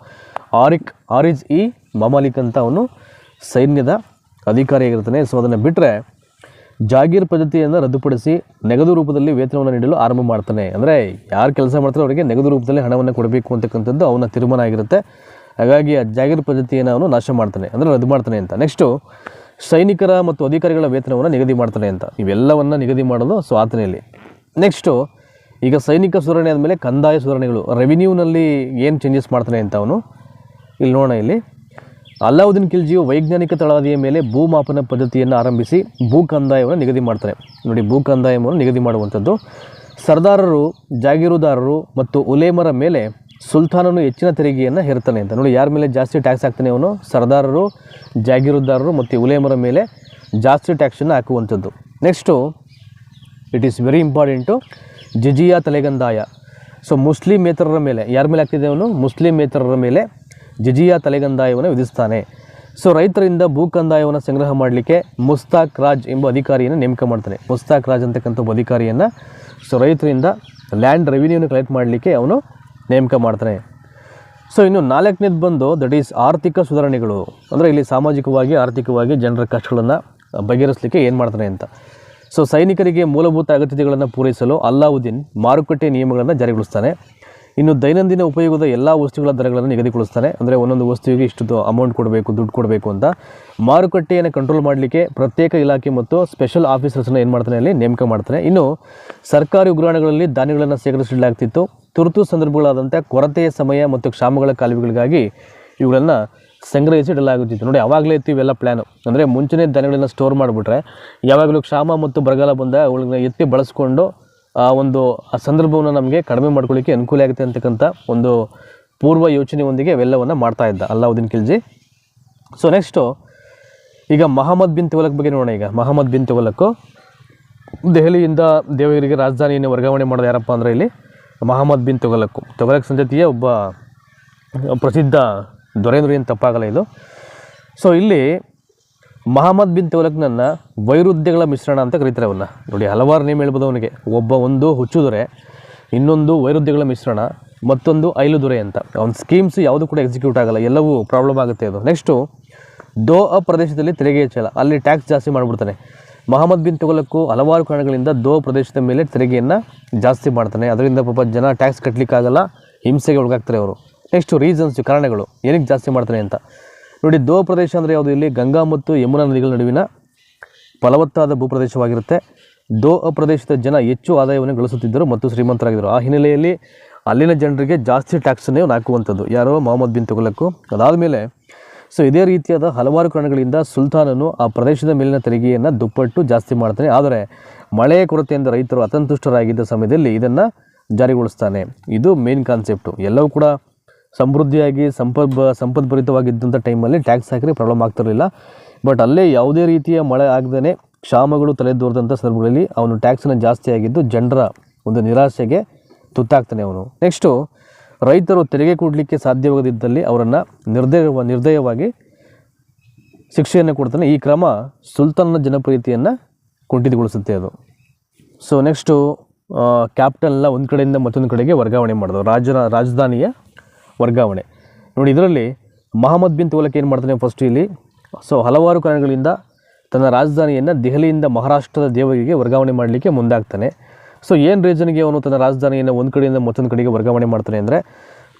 Speaker 1: ಆರಿಜ್ ಇ ಮಮಾಲಿಕ್ ಅಂತ ಅವನು ಸೈನ್ಯದ ಅಧಿಕಾರಿಯಾಗಿರ್ತಾನೆ. ಸೊ ಅದನ್ನು ಬಿಟ್ಟರೆ ಜಾಗೀರ್ ಪದ್ಧತಿಯನ್ನು ರದ್ದುಪಡಿಸಿ ನೆಗದು ರೂಪದಲ್ಲಿ ವೇತನವನ್ನು ನೀಡಲು ಆರಂಭ ಮಾಡ್ತಾನೆ. ಅಂದರೆ ಯಾರು ಕೆಲಸ ಮಾಡ್ತಾರೆ ಅವರಿಗೆ ನೆಗದು ರೂಪದಲ್ಲಿ ಹಣವನ್ನು ಕೊಡಬೇಕು ಅಂತಕ್ಕಂಥದ್ದು ಅವನ ತೀರ್ಮಾನ ಆಗಿರುತ್ತೆ. ಹಾಗಾಗಿ ಆ ಜಾಗೀರ್ ಪದ್ಧತಿಯನ್ನು ಅವನು ನಾಶ ಮಾಡ್ತಾನೆ, ಅಂದರೆ ರದ್ದು ಮಾಡ್ತಾನೆ ಅಂತ. ನೆಕ್ಸ್ಟು ಸೈನಿಕರ ಮತ್ತು ಅಧಿಕಾರಿಗಳ ವೇತನವನ್ನು ನಿಗದಿ ಮಾಡ್ತಾನೆ ಅಂತ. ಇವೆಲ್ಲವನ್ನು ನಿಗದಿ ಮಾಡೋದು ಸೊ ಆತನಲ್ಲಿ. ನೆಕ್ಸ್ಟು ಈಗ ಸೈನಿಕ ಸುಧಾರಣೆ ಆದಮೇಲೆ ಕಂದಾಯ ಸುಧಾರಣೆಗಳು, ರೆವಿನ್ಯೂನಲ್ಲಿ ಏನು ಚೇಂಜಸ್ ಮಾಡ್ತಾನೆ ಅಂತ ಅವನು ಇಲ್ಲಿ ನೋಡೋಣ. ಇಲ್ಲಿ ಅಲ್ಲಾವುದ್ದೀನ್ ಖಿಲ್ಜಿಯು ವೈಜ್ಞಾನಿಕ ತಳಹದಿಯ ಮೇಲೆ ಭೂಮಾಪನ ಪದ್ಧತಿಯನ್ನು ಆರಂಭಿಸಿ ಭೂ ಕಂದಾಯವನ್ನು ನಿಗದಿ ಮಾಡ್ತಾನೆ. ನೋಡಿ ಭೂ ಕಂದಾಯವನ್ನು ನಿಗದಿ ಮಾಡುವಂಥದ್ದು. ಸರ್ದಾರರು, ಜಾಗೀರುದಾರರು ಮತ್ತು ಉಲೇಮರ ಮೇಲೆ ಸುಲ್ತಾನನು ಹೆಚ್ಚಿನ ತೆರಿಗೆಯನ್ನು ಹೇರ್ತಾನೆ ಅಂತ. ನೋಡಿ ಯಾರ ಮೇಲೆ ಜಾಸ್ತಿ ಟ್ಯಾಕ್ಸ್ ಹಾಕ್ತಾನೆ ಅವನು, ಸರ್ದಾರರು, ಜಾಗೀರುದಾರರು ಮತ್ತು ಉಲೇಮರ ಮೇಲೆ ಜಾಸ್ತಿ ಟ್ಯಾಕ್ಸನ್ನು ಹಾಕುವಂಥದ್ದು. Next it is very important, ಜಿಜಿಯಾ ತಲೆಗಂದಾಯ. ಸೊ ಮುಸ್ಲಿಮೇತರರ ಮೇಲೆ ಯಾರ ಮೇಲೆ ಆಗ್ತಿದೆ ಅವನು, ಮುಸ್ಲಿಮೇತರರ ಮೇಲೆ ಜಿಜಿಯಾ ತಲೆಗಂದಾಯವನ್ನು ವಿಧಿಸ್ತಾನೆ. ಸೊ ರೈತರಿಂದ ಭೂ ಕಂದಾಯವನ್ನು ಸಂಗ್ರಹ ಮಾಡಲಿಕ್ಕೆ ಮುಸ್ತಾಕ್ ರಾಜ್ ಎಂಬ ಅಧಿಕಾರಿಯನ್ನು ನೇಮಕ ಮಾಡ್ತಾನೆ. ಮುಸ್ತಾಕ್ ರಾಜ್ ಅಂತಕ್ಕಂಥ ಒಬ್ಬ ಅಧಿಕಾರಿಯನ್ನು ಸೊ ರೈತರಿಂದ ಲ್ಯಾಂಡ್ ರೆವಿನ್ಯೂನ ಕಲೆಕ್ಟ್ ಮಾಡಲಿಕ್ಕೆ ಅವನು ನೇಮಕ ಮಾಡ್ತಾನೆ. ಸೊ ಇನ್ನು ನಾಲ್ಕನೇದು ಬಂದು ದಟ್ ಈಸ್ ಆರ್ಥಿಕ ಸುಧಾರಣೆಗಳು. ಅಂದರೆ ಇಲ್ಲಿ ಸಾಮಾಜಿಕವಾಗಿ ಆರ್ಥಿಕವಾಗಿ ಜನರ ಕಷ್ಟಗಳನ್ನು ಬಗೆಹರಿಸಲಿಕ್ಕೆ ಏನು ಮಾಡ್ತಾನೆ ಅಂತ. ಸೊ ಸೈನಿಕರಿಗೆ ಮೂಲಭೂತ ಅಗತ್ಯತೆಗಳನ್ನು ಪೂರೈಸಲು ಅಲ್ಲಾವುದ್ದೀನ್ ಮಾರುಕಟ್ಟೆ ನಿಯಮಗಳನ್ನು ಜಾರಿಗೊಳಿಸ್ತಾನೆ. ಇನ್ನು ದೈನಂದಿನ ಉಪಯೋಗದ ಎಲ್ಲ ವಸ್ತುಗಳ ದರಗಳನ್ನು ನಿಗದಿಗೊಳಿಸ್ತಾನೆ. ಅಂದರೆ ಒಂದೊಂದು ವಸ್ತುವಿಗೆ ಇಷ್ಟು ಅಮೌಂಟ್ ಕೊಡಬೇಕು, ದುಡ್ಡು ಕೊಡಬೇಕು ಅಂತ. ಮಾರುಕಟ್ಟೆಯನ್ನು ಕಂಟ್ರೋಲ್ ಮಾಡಲಿಕ್ಕೆ ಪ್ರತ್ಯೇಕ ಇಲಾಖೆ ಮತ್ತು ಸ್ಪೆಷಲ್ ಆಫೀಸರ್ಸನ್ನು ಏನು ಮಾಡ್ತಾನೆ, ಅಲ್ಲಿ ನೇಮಕ ಮಾಡ್ತಾನೆ. ಇನ್ನು ಸರ್ಕಾರಿ ಉಗ್ರಾಣಗಳಲ್ಲಿ ಧಾನ್ಯಗಳನ್ನು ಸೇಕರಿಸಲಾಗ್ತಿತ್ತು. ತುರ್ತು ಸಂದರ್ಭಗಳಾದಂಥ ಕೊರತೆಯ ಸಮಯ ಮತ್ತು ಕ್ಷಾಮಗಳ ಕಾಲುವೆಗಳಿಗಾಗಿ ಇವುಗಳನ್ನು ಸಂಗ್ರಹಿಸಿ ಇಡಲಾಗುತ್ತಿತ್ತು. ನೋಡಿ ಆವಾಗಲೇ ಇತ್ತು ಇವೆಲ್ಲ ಪ್ಲ್ಯಾನು. ಅಂದರೆ ಮುಂಚೆನೇ ಧಾನ್ಯಗಳನ್ನು ಸ್ಟೋರ್ ಮಾಡಿಬಿಟ್ರೆ ಯಾವಾಗಲೂ ಕ್ಷಾಮ ಮತ್ತು ಬರಗಾಲ ಬಂದಾಗ ಅವುಗಳನ್ನ ಎತ್ತಿ ಬಳಸ್ಕೊಂಡು ಆ ಸಂದರ್ಭವನ್ನು ನಮಗೆ ಕಡಿಮೆ ಮಾಡ್ಕೊಳ್ಳಿಕ್ಕೆ ಅನುಕೂಲ ಆಗುತ್ತೆ ಅಂತಕ್ಕಂಥ ಒಂದು ಪೂರ್ವ ಯೋಚನೆಯೊಂದಿಗೆ ಇವೆಲ್ಲವನ್ನು ಮಾಡ್ತಾ ಇದ್ದ ಅಲ್ಲಾವುದ್ದೀನ್ ಖಿಲ್ಜಿ. ಸೊ ನೆಕ್ಸ್ಟು ಈಗ ಮಹಮ್ಮದ್ ಬಿನ್ ತುಘಲಕ್ ಬಗ್ಗೆ ನೋಡೋಣ. ಈಗ ಮಹಮ್ಮದ್ ಬಿನ್ ತುಘಲಕ್ಕು ದೆಹಲಿಯಿಂದ ದೇವಗಿರಿಗೆ ರಾಜಧಾನಿಯನ್ನು ವರ್ಗಾವಣೆ ಮಾಡೋದು ಯಾರಪ್ಪ ಅಂದರೆ ಇಲ್ಲಿ ಮಹಮ್ಮದ್ ಬಿನ್ ತುಘಲಕ್ಕು. ತುಘಲಕ್ ಸಂತತಿಯ ಒಬ್ಬ ಪ್ರಸಿದ್ಧ ದೊರೆ ಏನು ತಪ್ಪಾಗಲ್ಲ ಇದು. ಸೊ ಇಲ್ಲಿ ಮಹಮ್ಮದ್ ಬಿನ್ ತುಘಲಕ್ನನ್ನು ವೈರುಧ್ಯಗಳ ಮಿಶ್ರಣ ಅಂತ ಕರೀತಾರೆ ಅವನ್ನ. ನೋಡಿ ಹಲವಾರು ನೇಮ್ ಹೇಳ್ಬೋದು ಅವನಿಗೆ. ಒಂದು ಹುಚ್ಚು ದೊರೆ, ಇನ್ನೊಂದು ವೈರುಧ್ಯಗಳ ಮಿಶ್ರಣ, ಮತ್ತೊಂದು ಐಲು ದೊರೆ ಅಂತ. ಅವನ ಸ್ಕೀಮ್ಸ್ ಯಾವುದು ಕೂಡ ಎಕ್ಸಿಕ್ಯೂಟ್ ಆಗಲ್ಲ, ಎಲ್ಲವೂ ಪ್ರಾಬ್ಲಮ್ ಆಗುತ್ತೆ ಅದು. ನೆಕ್ಸ್ಟು ದೋಹ ಪ್ರದೇಶದಲ್ಲಿ ತೆರಿಗೆ ಹೆಚ್ಚಲ್ಲ, ಅಲ್ಲಿ ಟ್ಯಾಕ್ಸ್ ಜಾಸ್ತಿ ಮಾಡಿಬಿಡ್ತಾನೆ. ಮಹಮ್ಮದ್ ಬಿನ್ ತುಘಲಕ್ಕು ಹಲವಾರು ಕಾರಣಗಳಿಂದ ದೋಹ ಪ್ರದೇಶದ ಮೇಲೆ ತೆರಿಗೆಯನ್ನು ಜಾಸ್ತಿ ಮಾಡ್ತಾನೆ. ಅದರಿಂದ ಪಾಪ ಜನ ಟ್ಯಾಕ್ಸ್ ಕಟ್ಟಲಿಕ್ಕಾಗಲ್ಲ, ಹಿಂಸೆಗೆ ಒಳಗಾಗ್ತಾರೆ ಅವರು. ನೆಕ್ಸ್ಟು ರೀಸನ್ಸ್, ಕಾರಣಗಳು ಏನಕ್ಕೆ ಜಾಸ್ತಿ ಮಾಡ್ತಾನೆ ಅಂತ ನೋಡಿ. ದೋಹ ಪ್ರದೇಶ ಅಂದರೆ ಯಾವುದು, ಇಲ್ಲಿ ಗಂಗಾ ಮತ್ತು ಯಮುನಾ ನದಿಗಳ ನಡುವಿನ ಫಲವತ್ತಾದ ಭೂಪ್ರದೇಶವಾಗಿರುತ್ತೆ. ದೋಹ ಪ್ರದೇಶದ ಜನ ಹೆಚ್ಚು ಆದಾಯವನ್ನು ಗಳಿಸುತ್ತಿದ್ದರು ಮತ್ತು ಶ್ರೀಮಂತರಾಗಿದ್ದರು. ಆ ಹಿನ್ನೆಲೆಯಲ್ಲಿ ಅಲ್ಲಿನ ಜನರಿಗೆ ಜಾಸ್ತಿ ಟ್ಯಾಕ್ಸನ್ನೇ ಹಾಕುವಂಥದ್ದು ಯಾರೋ ಮಹಮ್ಮದ್ ಬಿನ್ ತುಘಲಕ್ಕು. ಅದಾದಮೇಲೆ ಸೊ ಇದೇ ರೀತಿಯಾದ ಹಲವಾರು ಕಾರಣಗಳಿಂದ ಸುಲ್ತಾನನು ಆ ಪ್ರದೇಶದ ಮೇಲಿನ ತೆರಿಗೆಯನ್ನು ದುಪ್ಪಟ್ಟು ಜಾಸ್ತಿ ಮಾಡ್ತಾನೆ. ಆದರೆ ಮಳೆಯ ಕೊರತೆಯಿಂದ ರೈತರು ಅಸಂತುಷ್ಟರಾಗಿದ್ದ ಸಮಯದಲ್ಲಿ ಇದನ್ನು ಜಾರಿಗೊಳಿಸ್ತಾನೆ. ಇದು ಮೇನ್ ಕಾನ್ಸೆಪ್ಟು. ಎಲ್ಲವೂ ಕೂಡ ಸಮೃದ್ಧಿಯಾಗಿ ಸಂಪದ್ಭರಿತವಾಗಿದ್ದಂಥ ಟೈಮಲ್ಲಿ ಟ್ಯಾಕ್ಸ್ ಹಾಕಿದ್ರೆ ಪ್ರಾಬ್ಲಮ್ ಆಗ್ತಿರಲಿಲ್ಲ. ಬಟ್ ಅಲ್ಲೇ ಯಾವುದೇ ರೀತಿಯ ಮಳೆ ಆಗದೇ ಕ್ಷಾಮಗಳು ತಲೆದೋರಿದಂಥ ಸಂದರ್ಭಗಳಲ್ಲಿ ಅವನು ಟ್ಯಾಕ್ಸನ್ನು ಜಾಸ್ತಿ ಆಗಿದ್ದು ಜನರ ಒಂದು ನಿರಾಶೆಗೆ ತುತ್ತಾಗ್ತಾನೆ ಅವನು. ನೆಕ್ಸ್ಟು ರೈತರು ತೆರಿಗೆ ಕೊಡಲಿಕ್ಕೆ ಸಾಧ್ಯವಾಗದಿದ್ದಲ್ಲಿ ಅವರನ್ನು ನಿರ್ದಯವಾಗಿ ಶಿಕ್ಷೆಯನ್ನು ಕೊಡ್ತಾನೆ. ಈ ಕ್ರಮ ಸುಲ್ತಾನನ ಜನಪ್ರಿಯತೆಯನ್ನು ಕುಂಠಿತಗೊಳಿಸುತ್ತೆ ಅದು. ಸೊ ನೆಕ್ಸ್ಟು ಕ್ಯಾಪಿಟಲ್ನ ಒಂದು ಕಡೆಯಿಂದ ಮತ್ತೊಂದು ಕಡೆಗೆ ವರ್ಗಾವಣೆ ಮಾಡೋದು, ರಾಜಧಾನಿಯ ವರ್ಗಾವಣೆ. ನೋಡಿ ಇದರಲ್ಲಿ ಮಹಮ್ಮದ್ ಬಿನ್ ತುಘಲಕ್ ಏನು ಮಾಡ್ತಾನೆ ಫಸ್ಟ್ ಇಲ್ಲಿ, ಸೊ ಹಲವಾರು ಕಾರಣಗಳಿಂದ ತನ್ನ ರಾಜಧಾನಿಯನ್ನು ದೆಹಲಿಯಿಂದ ಮಹಾರಾಷ್ಟ್ರದ ದೇವಗಿರಿಗೆ ವರ್ಗಾವಣೆ ಮಾಡಲಿಕ್ಕೆ ಮುಂದಾಗ್ತಾನೆ. ಸೊ ಏನು ರೀಸನ್ಗೆ ಅವನು ತನ್ನ ರಾಜಧಾನಿಯನ್ನು ಒಂದು ಕಡೆಯಿಂದ ಮತ್ತೊಂದು ಕಡೆಗೆ ವರ್ಗಾವಣೆ ಮಾಡ್ತಾನೆ ಅಂದರೆ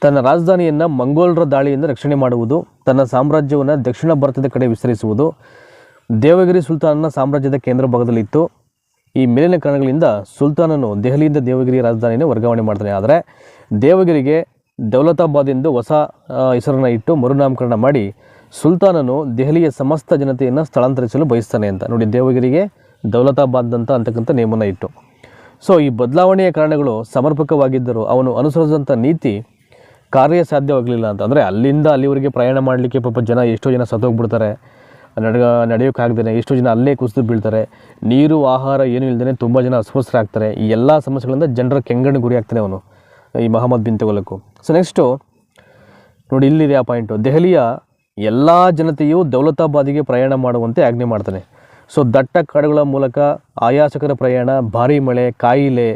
Speaker 1: ತನ್ನ ರಾಜಧಾನಿಯನ್ನು ಮಂಗೋಲರ ದಾಳಿಯಿಂದ ರಕ್ಷಣೆ ಮಾಡುವುದು, ತನ್ನ ಸಾಮ್ರಾಜ್ಯವನ್ನು ದಕ್ಷಿಣ ಭಾರತದ ಕಡೆ ವಿಸ್ತರಿಸುವುದು. ದೇವಗಿರಿ ಸುಲ್ತಾನನ ಸಾಮ್ರಾಜ್ಯದ ಕೇಂದ್ರ ಭಾಗದಲ್ಲಿತ್ತು. ಈ ಮೇಲಿನ ಕಾರಣಗಳಿಂದ ಸುಲ್ತಾನನು ದೆಹಲಿಯಿಂದ ದೇವಗಿರಿ ರಾಜಧಾನಿಯನ್ನು ವರ್ಗಾವಣೆ ಮಾಡ್ತಾನೆ. ಆದರೆ ದೇವಗಿರಿಗೆ ದೌಲತಾಬಾದ್ ಎಂದು ಹೊಸ ಹೆಸರನ್ನು ಇಟ್ಟು ಮರುನಾಮಕರಣ ಮಾಡಿ ಸುಲ್ತಾನನು ದೆಹಲಿಯ ಸಮಸ್ತ ಜನತೆಯನ್ನು ಸ್ಥಳಾಂತರಿಸಲು ಬಯಸ್ತಾನೆ ಅಂತ. ನೋಡಿ ದೇವಗಿರಿಗೆ ದೌಲತಾಬಾದ್ ಅಂತಕ್ಕಂಥ ನೇಮನ್ನು ಇಟ್ಟು. ಸೊ ಈ ಬದಲಾವಣೆಯ ಕಾರಣಗಳು ಸಮರ್ಪಕವಾಗಿದ್ದರೂ ಅವನು ಅನುಸರಿಸಿದಂಥ ನೀತಿ ಕಾರ್ಯಸಾಧ್ಯವಾಗಲಿಲ್ಲ ಅಂತ. ಅಂದರೆ ಅಲ್ಲಿಂದ ಅಲ್ಲಿವರೆಗೆ ಪ್ರಯಾಣ ಮಾಡಲಿಕ್ಕೆ ಪಾಪ ಜನ ಎಷ್ಟೋ ಜನ ಸತ್ತೋಗ್ಬಿಡ್ತಾರೆ, ನಡೆಯೋಕ್ಕಾಗ್ದೇ ಎಷ್ಟೋ ಜನ ಅಲ್ಲೇ ಕುಸಿದು ಬೀಳ್ತಾರೆ, ನೀರು ಆಹಾರ ಏನೂ ಇಲ್ಲದೇ ತುಂಬ ಜನ ಅಸ್ವಸ್ಥರಾಗ್ತಾರೆ. ಈ ಎಲ್ಲ ಸಮಸ್ಯೆಗಳಿಂದ ಜನರ ಕೆಂಗಣ್ಣಿಗೆ ಗುರಿ ಆಗ್ತಾನೆ ಅವನು, ಈ ಮೊಹಮ್ಮದ್ ಬಿನ್ ತುಘಲಕ್. ಸೊ ನೆಕ್ಸ್ಟು ನೋಡಿ, ಇಲ್ಲಿದೆ ಆ ಪಾಯಿಂಟು. ದೆಹಲಿಯ ಎಲ್ಲ ಜನತೆಯು ದೌಲತಾಬಾದಿಗೆ ಪ್ರಯಾಣ ಮಾಡುವಂತೆ ಆಜ್ಞೆ ಮಾಡ್ತಾನೆ. ಸೊ ದಟ್ಟ ಕಾಡುಗಳ ಮೂಲಕ ಆಯಾಸಕರ ಪ್ರಯಾಣ, ಭಾರೀ ಮಳೆ, ಕಾಯಿಲೆ,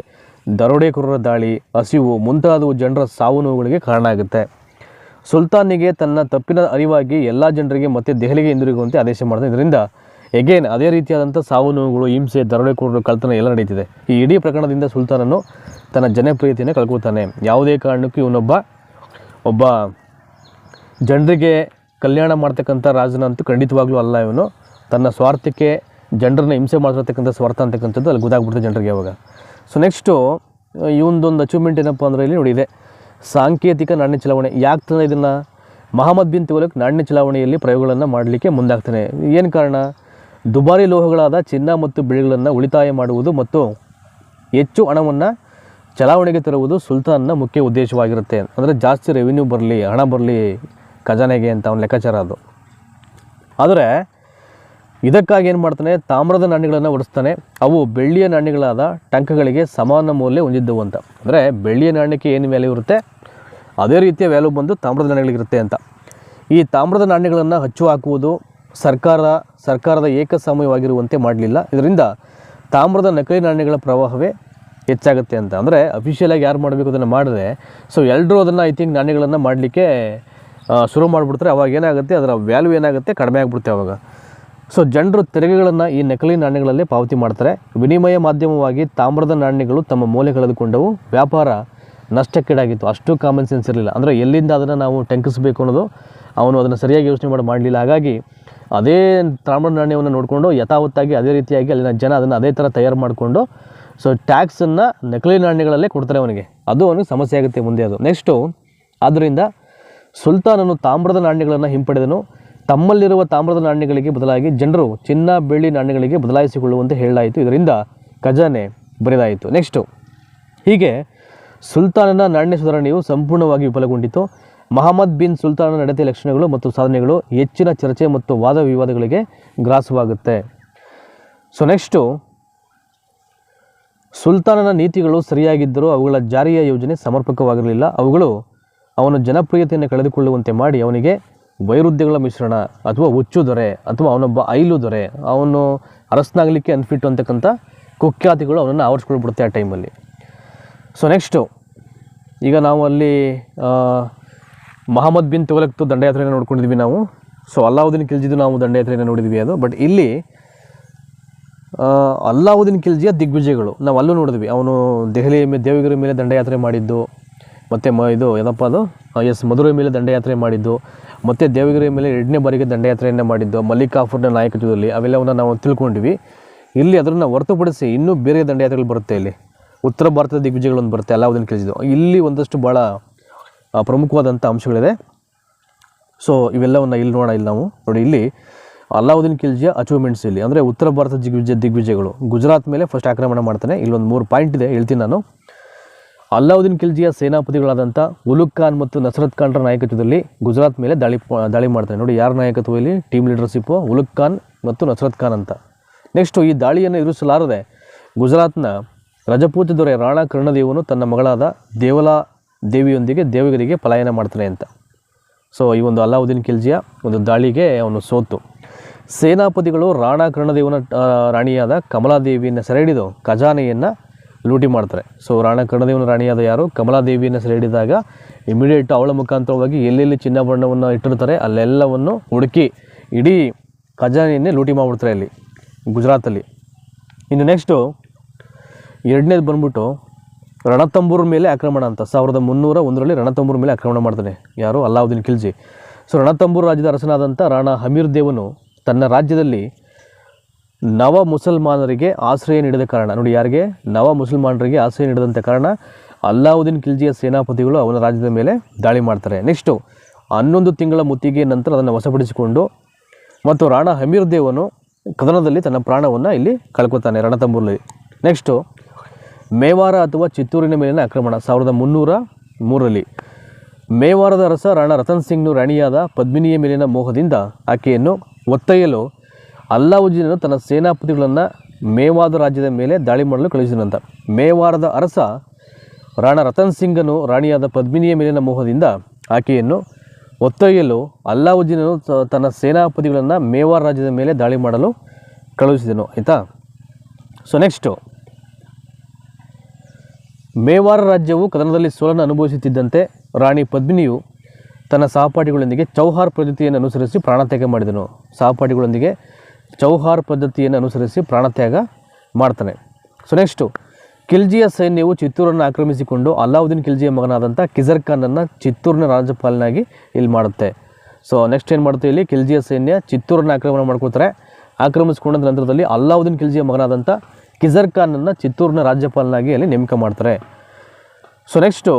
Speaker 1: ದರೋಡೆಕೋರರ ದಾಳಿ, ಹಸಿವು ಮುಂತಾದವು ಜನರ ಸಾವು ನೋವುಗಳಿಗೆ ಕಾರಣ ಆಗುತ್ತೆ. ಸುಲ್ತಾನಿಗೆ ತನ್ನ ತಪ್ಪಿನ ಅರಿವಾಗಿ ಎಲ್ಲ ಜನರಿಗೆ ಮತ್ತೆ ದೆಹಲಿಗೆ ಹಿಂದಿರುಗುವಂತೆ ಆದೇಶ ಮಾಡ್ತಾನೆ. ಇದರಿಂದ ಎಗೇನ್ ಅದೇ ರೀತಿಯಾದಂಥ ಸಾವು ನೋವುಗಳು, ಹಿಂಸೆ, ದರೋಡೆಕೋರರು, ಕಳ್ತನ ಎಲ್ಲ ನಡೀತಿದೆ. ಈ ಇಡೀ ಪ್ರಕರಣದಿಂದ ಸುಲ್ತಾನನು ತನ್ನ ಜನಪ್ರಿಯತೆಯನ್ನು ಕಳ್ಕೊತಾನೆ. ಯಾವುದೇ ಕಾರಣಕ್ಕೂ ಒಬ್ಬ ಜನರಿಗೆ ಕಲ್ಯಾಣ ಮಾಡ್ತಕ್ಕಂಥ ರಾಜನಂತೂ ಖಂಡಿತವಾಗ್ಲೂ ಅಲ್ಲ. ಇವನು ತನ್ನ ಸ್ವಾರ್ಥಕ್ಕೆ ಜನರನ್ನ ಹಿಂಸೆ ಮಾಡಿರ್ತಕ್ಕಂಥ ಸ್ವಾರ್ಥ ಅಂತಕ್ಕಂಥದ್ದು ಅಲ್ಲಿ ಗೊತ್ತಾಗ್ಬಿಡ್ತದೆ ಜನರಿಗೆ ಅವಾಗ. ಸೊ ನೆಕ್ಸ್ಟು ಇವೊಂದೊಂದು ಅಚೀವ್ಮೆಂಟ್ ಏನಪ್ಪ ಅಂದರೆ ಇಲ್ಲಿ ನೋಡಿ, ಇದೆ ಸಾಂಕೇತಿಕ ನಾಣ್ಯ ಚಲಾವಣೆ. ಯಾಕೆ ತಂದರೆ ಇದನ್ನು ಮೊಹಮ್ಮದ್ ಬಿನ್ ತುಘಲಕ್ ನಾಣ್ಯ ಚಲಾವಣೆಯಲ್ಲಿ ಪ್ರಯೋಗಗಳನ್ನು ಮಾಡಲಿಕ್ಕೆ ಮುಂದಾಗ್ತಾನೆ. ಏನು ಕಾರಣ? ದುಬಾರಿ ಲೋಹಗಳಾದ ಚಿನ್ನ ಮತ್ತು ಬೆಳ್ಳಿಗಳನ್ನು ಉಳಿತಾಯ ಮಾಡುವುದು ಮತ್ತು ಹೆಚ್ಚು ಹಣವನ್ನು ಚಲಾವಣೆಗೆ ತರುವುದು ಸುಲ್ತಾನ್ನ ಮುಖ್ಯ ಉದ್ದೇಶವಾಗಿರುತ್ತೆ. ಅಂದರೆ ಜಾಸ್ತಿ ರೆವಿನ್ಯೂ ಬರಲಿ, ಹಣ ಬರಲಿ ಖಜಾನೆಗೆ ಅಂತ ಅವನ ಲೆಕ್ಕಾಚಾರ ಅದು. ಆದರೆ ಇದಕ್ಕಾಗಿ ಏನು ಮಾಡ್ತಾನೆ, ತಾಮ್ರದ ನಾಣ್ಯಗಳನ್ನು ಹೊಡಿಸ್ತಾನೆ. ಅವು ಬೆಳ್ಳಿಯ ನಾಣ್ಯಗಳಾದ ಟಂಕಗಳಿಗೆ ಸಮಾನ ಮೌಲ್ಯ ಹೊಂದಿದ್ದವು ಅಂತ. ಅಂದರೆ ಬೆಳ್ಳಿಯ ನಾಣ್ಯಕ್ಕೆ ಏನು ವ್ಯಾಲ್ಯೂ ಇರುತ್ತೆ ಅದೇ ರೀತಿಯ ವ್ಯಾಲ್ಯೂ ಬಂದು ತಾಮ್ರದ ನಾಣ್ಯಗಳಿಗಿರುತ್ತೆ ಅಂತ. ಈ ತಾಮ್ರದ ನಾಣ್ಯಗಳನ್ನು ಹಚ್ಚು ಹಾಕುವುದು ಸರ್ಕಾರದ ಏಕಸಾಮ್ಯವಾಗಿರುವಂತೆ ಮಾಡಲಿಲ್ಲ. ಇದರಿಂದ ತಾಮ್ರದ ನಕಲಿ ನಾಣ್ಯಗಳ ಪ್ರವಾಹವೇ ಹೆಚ್ಚಾಗುತ್ತೆ ಅಂತ. ಅಂದರೆ ಅಫಿಷಿಯಲಾಗಿ ಯಾರು ಮಾಡಬೇಕು ಅದನ್ನು ಮಾಡಿದ್ರೆ, ಸೊ ಎಲ್ಲರೂ ಅದನ್ನು ಐ ಥಿಂಕ್ ನಾಣ್ಯಗಳನ್ನು ಮಾಡಲಿಕ್ಕೆ ಶುರು ಮಾಡಿಬಿಡ್ತಾರೆ. ಅವಾಗ ಏನಾಗುತ್ತೆ, ಅದರ ವ್ಯಾಲ್ಯೂ ಏನಾಗುತ್ತೆ, ಕಡಿಮೆ ಆಗಿಬಿಡುತ್ತೆ ಅವಾಗ. ಸೊ ಜನರು ತೆರಿಗೆಗಳನ್ನು ಈ ನಕಲಿ ನಾಣ್ಯಗಳಲ್ಲೇ ಪಾವತಿ ಮಾಡ್ತಾರೆ. ವಿನಿಮಯ ಮಾಧ್ಯಮವಾಗಿ ತಾಮ್ರದ ನಾಣ್ಯಗಳು ತಮ್ಮ ಮೌಲ್ಯ ಕಳೆದುಕೊಂಡವು. ವ್ಯಾಪಾರ ನಷ್ಟಕ್ಕೀಡಾಗಿತ್ತು. ಅಷ್ಟು ಕಾಮನ್ ಸೆನ್ಸ್ ಇರಲಿಲ್ಲ. ಅಂದರೆ ಎಲ್ಲಿಂದ ಅದನ್ನು ನಾವು ಟಂಕಿಸಬೇಕು ಅನ್ನೋದು ಅವನು ಅದನ್ನು ಸರಿಯಾಗಿ ಯೋಚನೆ ಮಾಡಲಿಲ್ಲ. ಹಾಗಾಗಿ ಅದೇ ತಾಮ್ರದ ನಾಣ್ಯವನ್ನು ನೋಡಿಕೊಂಡು ಯಥಾವತ್ತಾಗಿ ಅದೇ ರೀತಿಯಾಗಿ ಅಲ್ಲಿನ ಜನ ಅದನ್ನು ಅದೇ ಥರ ತಯಾರು ಮಾಡಿಕೊಂಡು ಸೊ ಟ್ಯಾಕ್ಸನ್ನು ನಕಲಿ ನಾಣ್ಯಗಳಲ್ಲೇ ಕೊಡ್ತಾರೆ ಅವನಿಗೆ. ಅದು ಅವನಿಗೆ ಸಮಸ್ಯೆ ಆಗುತ್ತೆ ಮುಂದೆ ಅದು. ನೆಕ್ಸ್ಟು ಆದ್ದರಿಂದ ಸುಲ್ತಾನನು ತಾಮ್ರದ ನಾಣ್ಯಗಳನ್ನು ಹಿಂಪಡೆದನು. ತಮ್ಮಲ್ಲಿರುವ ತಾಮ್ರದ ನಾಣ್ಯಗಳಿಗೆ ಬದಲಾಗಿ ಜನರು ಚಿನ್ನ, ಬೆಳ್ಳಿ ನಾಣ್ಯಗಳಿಗೆ ಬದಲಾಯಿಸಿಕೊಳ್ಳುವಂತೆ ಹೇಳಲಾಯಿತು. ಇದರಿಂದ ಖಜಾನೆ ಬರಿದಾಯಿತು. ನೆಕ್ಸ್ಟು ಹೀಗೆ ಸುಲ್ತಾನನ ನಾಣ್ಯ ಸುಧಾರಣೆಯು ಸಂಪೂರ್ಣವಾಗಿ ವಿಫಲಗೊಂಡಿತು. ಮೊಹಮ್ಮದ್ ಬಿನ್ ಸುಲ್ತಾನನ ನಡತೆ ಲಕ್ಷಣಗಳು ಮತ್ತು ಸಾಧನೆಗಳು ಹೆಚ್ಚಿನ ಚರ್ಚೆ ಮತ್ತು ವಾದ ವಿವಾದಗಳಿಗೆ ಗ್ರಾಸವಾಗುತ್ತೆ. ಸೊ ನೆಕ್ಸ್ಟು ಸುಲ್ತಾನನ ನೀತಿಗಳು ಸರಿಯಾಗಿದ್ದರೂ ಅವುಗಳ ಜಾರಿಯ ಯೋಜನೆ ಸಮರ್ಪಕವಾಗಿರಲಿಲ್ಲ. ಅವುಗಳು ಅವನ ಜನಪ್ರಿಯತೆಯನ್ನು ಕಳೆದುಕೊಳ್ಳುವಂತೆ ಮಾಡಿ ಅವನಿಗೆ ವೈರುಧ್ಯಗಳ ಮಿಶ್ರಣ ಅಥವಾ ಹುಚ್ಚು ದೊರೆ ಅಥವಾ ಅವನೊಬ್ಬ ಐಲು ದೊರೆ, ಅವನು ಅರಸನಾಗಲಿಕ್ಕೆ ಅನ್ಫಿಟ್ ಅಂತಕ್ಕಂಥ ಕುಖ್ಯಾತಿಗಳು ಅವನನ್ನು ಆವರಿಸ್ಕೊಳ್ಬಿಡುತ್ತೆ ಆ ಟೈಮಲ್ಲಿ. ಸೊ ನೆಕ್ಸ್ಟು ಈಗ ನಾವು ಅಲ್ಲಿ ಮೊಹಮ್ಮದ್ ಬಿನ್ ತುಘಲಕ್ದು ದಂಡಯಾತ್ರೆಯನ್ನು ನೋಡ್ಕೊಂಡಿದ್ವಿ ನಾವು. ಸೊ ಅಲ್ಲಾವುದ್ದೀನ್ ಖಿಲ್ಜಿದು ನಾವು ದಂಡಯಾತ್ರೆಯನ್ನು ನೋಡಿದ್ವಿ ಅದು. ಬಟ್ ಇಲ್ಲಿ ಅಲ್ಲಾವುದ್ದೀನ್ ಖಿಲ್ಜಿಯ ದಿಗ್ವಿಜಯಗಳು ನಾವು ಅಲ್ಲೂ ನೋಡಿದ್ವಿ. ಅವನು ದೆಹಲಿಯ ದೇವಗಿರಿ ಮೇಲೆ ದಂಡಯಾತ್ರೆ ಮಾಡಿದ್ದು, ಮತ್ತು ಇದು ಏನಪ್ಪ ಅದು ಮಧುರೈ ಮೇಲೆ ದಂಡಯಾತ್ರೆ ಮಾಡಿದ್ದು, ಮತ್ತು ದೇವಗಿರಿ ಮೇಲೆ 2ನೇ ಬಾರಿಗೆ ದಂಡಯಾತ್ರೆಯನ್ನು ಮಾಡಿದ್ದು ಮಲ್ಲಿಕ್ ಕಾಫೂರ್ನ ನಾಯಕತ್ವದಲ್ಲಿ. ಅವೆಲ್ಲವನ್ನು ನಾವು ತಿಳ್ಕೊಂಡಿವಿ. ಇಲ್ಲಿ ಅದನ್ನು ಹೊರತುಪಡಿಸಿ ಇನ್ನೂ ಬೇರೆ ದಂಡಯಾತ್ರೆಗಳು ಬರುತ್ತೆ. ಇಲ್ಲಿ ಉತ್ತರ ಭಾರತದ ದಿಗ್ವಿಜಯಗಳೊಂದು ಬರುತ್ತೆ ಅಲ್ಲಾವುದ್ದೀನ್ ಖಿಲ್ಜಿದು. ಇಲ್ಲಿ ಒಂದಷ್ಟು ಭಾಳ ಪ್ರಮುಖವಾದಂಥ ಅಂಶಗಳಿದೆ. ಸೊ ಇವೆಲ್ಲವನ್ನು ಇಲ್ಲಿ ನೋಡೋಣ. ಇಲ್ಲಿ ನಾವು ನೋಡಿ, ಇಲ್ಲಿ ಅಲ್ಲಾವುದ್ದೀನ್ ಖಿಲ್ಜಿಯ ಅಚೀವ್ಮೆಂಟ್ಸ್ ಇಲ್ಲಿ ಅಂದರೆ ಉತ್ತರ ಭಾರತದ ದಿಗ್ವಿಜಯಗಳು. ಗುಜರಾತ್ ಮೇಲೆ ಫಸ್ಟ್ ಆಕ್ರಮಣ ಮಾಡ್ತಾನೆ. ಇಲ್ಲೊಂದು 3 ಪಾಯಿಂಟ್ ಇದೆ, ಹೇಳ್ತೀನಿ ನಾನು. ಅಲ್ಲಾವುದ್ದೀನ್ ಖಿಲ್ಜಿಯ ಸೇನಾಪತಿಗಳಾದಂಥ ಉಲುಗ್ ಖಾನ್ ಮತ್ತು ನಸರತ್ ಖಾನ್ರ ನಾಯಕತ್ವದಲ್ಲಿ ಗುಜರಾತ್ ಮೇಲೆ ದಾಳಿ ಮಾಡ್ತಾನೆ. ನೋಡಿ ಯಾರ ನಾಯಕತ್ವದಲ್ಲಿ ಟೀಮ್ ಲೀಡರ್ಶಿಪ್ಪು ಉಲುಗ್ ಖಾನ್ ಮತ್ತು ನಸರತ್ ಖಾನ್ ಅಂತ. ನೆಕ್ಸ್ಟು ಈ ದಾಳಿಯನ್ನು ಎದುರಿಸಲಾರದೆ ಗುಜರಾತ್ನ ರಜಪೂತ ದೊರೆ ರಾಣಾ ಕರ್ಣದೇವನು ತನ್ನ ಮಗಳಾದ ದೇವಲಾ ದೇವಿಯೊಂದಿಗೆ ದೇವಗಿರಿಗೆ ಪಲಾಯನ ಮಾಡ್ತಾನೆ ಅಂತ. ಸೊ ಈ ಒಂದು ಅಲ್ಲಾವುದ್ದೀನ್ ಖಿಲ್ಜಿಯ ಒಂದು ದಾಳಿಗೆ ಅವನು ಸೋತು ಸೇನಾಪತಿಗಳು ರಾಣಾ ಕರ್ಣದೇವನ ರಾಣಿಯಾದ ಕಮಲಾದೇವಿಯನ್ನು ಸೆರೆ ಹಿಡಿದು ಖಜಾನೆಯನ್ನು ಲೂಟಿ ಮಾಡ್ತಾರೆ. ಸೊ ರಾಣಾ ಕರ್ಣದೇವನ ರಾಣಿಯಾದ ಯಾರು ಕಮಲಾದೇವಿಯನ್ನು ಸೆರೆ ಹಿಡಿದಾಗ ಇಮಿಡಿಯೇಟ್ ಅವಳ ಮುಖಾಂತರವಾಗಿ ಎಲ್ಲೆಲ್ಲಿ ಚಿನ್ನಾಭರಣವನ್ನು ಇಟ್ಟಿರ್ತಾರೆ ಅಲ್ಲೆಲ್ಲವನ್ನು ಹುಡುಕಿ ಇಡೀ ಖಜಾನೆಯನ್ನೇ ಲೂಟಿ ಮಾಡಿಬಿಡ್ತಾರೆ ಅಲ್ಲಿ ಗುಜರಾತಲ್ಲಿ. ಇನ್ನು ನೆಕ್ಸ್ಟು 2ನೇದು ಬಂದ್ಬಿಟ್ಟು ರಣತಂಬೂರ್ ಮೇಲೆ ಆಕ್ರಮಣ ಅಂತ. 1301ರಲ್ಲಿ ರಣತಂಬೂರ್ ಮೇಲೆ ಆಕ್ರಮಣ ಮಾಡ್ತಾನೆ ಯಾರು ಅಲ್ಲಾವುದ್ದೀನ್ ಖಿಲ್ಜಿ. ಸೊ ರಣತಂಬೂರ್ ರಾಜ್ಯದ ಅರಸನಾದಂಥ ರಾಣಾ ಹಮೀರ್ ದೇವನು ತನ್ನ ರಾಜ್ಯದಲ್ಲಿ ನವ ಮುಸಲ್ಮಾನರಿಗೆ ಆಶ್ರಯ ನೀಡಿದ ಕಾರಣ, ನೋಡಿ ಯಾರಿಗೆ ನವ ಮುಸಲ್ಮಾನರಿಗೆ ಆಶ್ರಯ ನೀಡಿದಂಥ ಕಾರಣ ಅಲ್ಲಾವುದ್ದೀನ್ ಖಿಲ್ಜಿಯ ಸೇನಾಪತಿಗಳು ಅವನ ರಾಜ್ಯದ ಮೇಲೆ ದಾಳಿ ಮಾಡ್ತಾರೆ. ನೆಕ್ಸ್ಟು 11 ತಿಂಗಳ ಮುತ್ತಿಗೆ ನಂತರ ಅದನ್ನು ವಶಪಡಿಸಿಕೊಂಡು ಮತ್ತು ರಾಣಾ ಹಮೀರ್ ದೇವನು ಕದನದಲ್ಲಿ ತನ್ನ ಪ್ರಾಣವನ್ನು ಇಲ್ಲಿ ಕಳ್ಕೊತಾನೆ ರಣತಂಬೂರಲ್ಲಿ. ನೆಕ್ಸ್ಟು ಮೇವಾರ ಅಥವಾ ಚಿತ್ತೂರಿನ ಮೇಲಿನ ಆಕ್ರಮಣ 1303ರಲ್ಲಿ. ಮೇವಾರದ ಅರಸ ರಾಣಾ ರತನ್ ಸಿಂಗ್ನು ರಾಣಿಯಾದ ಪದ್ಮಿನಿಯ ಮೇಲಿನ ಮೋಹದಿಂದ ಆಕೆಯನ್ನು ಒತ್ತೊಯ್ಯಲು ಅಲ್ಲಾವುದ್ದೀನನು ತನ್ನ ಸೇನಾಪತಿಗಳನ್ನು ಮೇವಾದ ರಾಜ್ಯದ ಮೇಲೆ ದಾಳಿ ಮಾಡಲು ಕಳುಹಿಸಿದಂತ. ಮೇವಾರದ ಅರಸ ರಾಣಾ ರತನ್ ಸಿಂಗನು ರಾಣಿಯಾದ ಪದ್ಮಿನಿಯ ಮೇಲಿನ ಮೋಹದಿಂದ ಆಕೆಯನ್ನು ಒತ್ತೊಯ್ಯಲು ಅಲ್ಲಾವುದ್ದೀನನು ತನ್ನ ಸೇನಾಪತಿಗಳನ್ನು ಮೇವಾರ ರಾಜ್ಯದ ಮೇಲೆ ದಾಳಿ ಮಾಡಲು ಕಳುಹಿಸಿದನು. ಆಯಿತಾ. ಸೊ ನೆಕ್ಸ್ಟು, ಮೇವಾರ ರಾಜ್ಯವು ಕದನದಲ್ಲಿ ಸೋಲನ್ನು ಅನುಭವಿಸುತ್ತಿದ್ದಂತೆ ರಾಣಿ ಪದ್ಮಿನಿಯು ತನ್ನ ಸಹಪಾಠಿಗಳೊಂದಿಗೆ ಚೌಹಾರ್ ಪದ್ಧತಿಯನ್ನು ಅನುಸರಿಸಿ ಪ್ರಾಣತ್ಯಾಗ ಮಾಡಿದನು. ಸಹಪಾಠಿಗಳೊಂದಿಗೆ ಚೌಹಾರ್ ಪದ್ಧತಿಯನ್ನು ಅನುಸರಿಸಿ ಪ್ರಾಣತ್ಯಾಗ ಮಾಡ್ತಾನೆ. ಸೊ ನೆಕ್ಸ್ಟು, ಖಿಲ್ಜಿಯ ಸೈನ್ಯವು ಚಿತ್ತೂರನ್ನು ಆಕ್ರಮಿಸಿಕೊಂಡು ಅಲ್ಲಾವುದ್ದೀನ್ ಖಿಲ್ಜಿಯ ಮಗನಾದಂಥ ಕಿಜರ್ ಖಾನನ್ನು ಚಿತ್ತೂರಿನ ರಾಜ್ಯಪಾಲನಾಗಿ ಇಲ್ಲಿ ಮಾಡುತ್ತೆ. ಸೊ ನೆಕ್ಸ್ಟ್ ಏನು ಮಾಡುತ್ತೆ, ಇಲ್ಲಿ ಖಿಲ್ಜಿಯ ಸೈನ್ಯ ಚಿತ್ತೂರನ್ನು ಆಕ್ರಮಣ ಮಾಡ್ಕೊಳ್ತಾರೆ. ಆಕ್ರಮಿಸಿಕೊಂಡ ನಂತರದಲ್ಲಿ ಅಲ್ಲಾವುದ್ದೀನ್ ಖಿಲ್ಜಿಯ ಮಗನಾದಂಥ ಕಿಜರ್ ಖಾನನ್ನು ಚಿತ್ತೂರಿನ ರಾಜ್ಯಪಾಲನಾಗಿ ಅಲ್ಲಿ ನೇಮಕ ಮಾಡ್ತಾರೆ. ಸೊ ನೆಕ್ಸ್ಟು,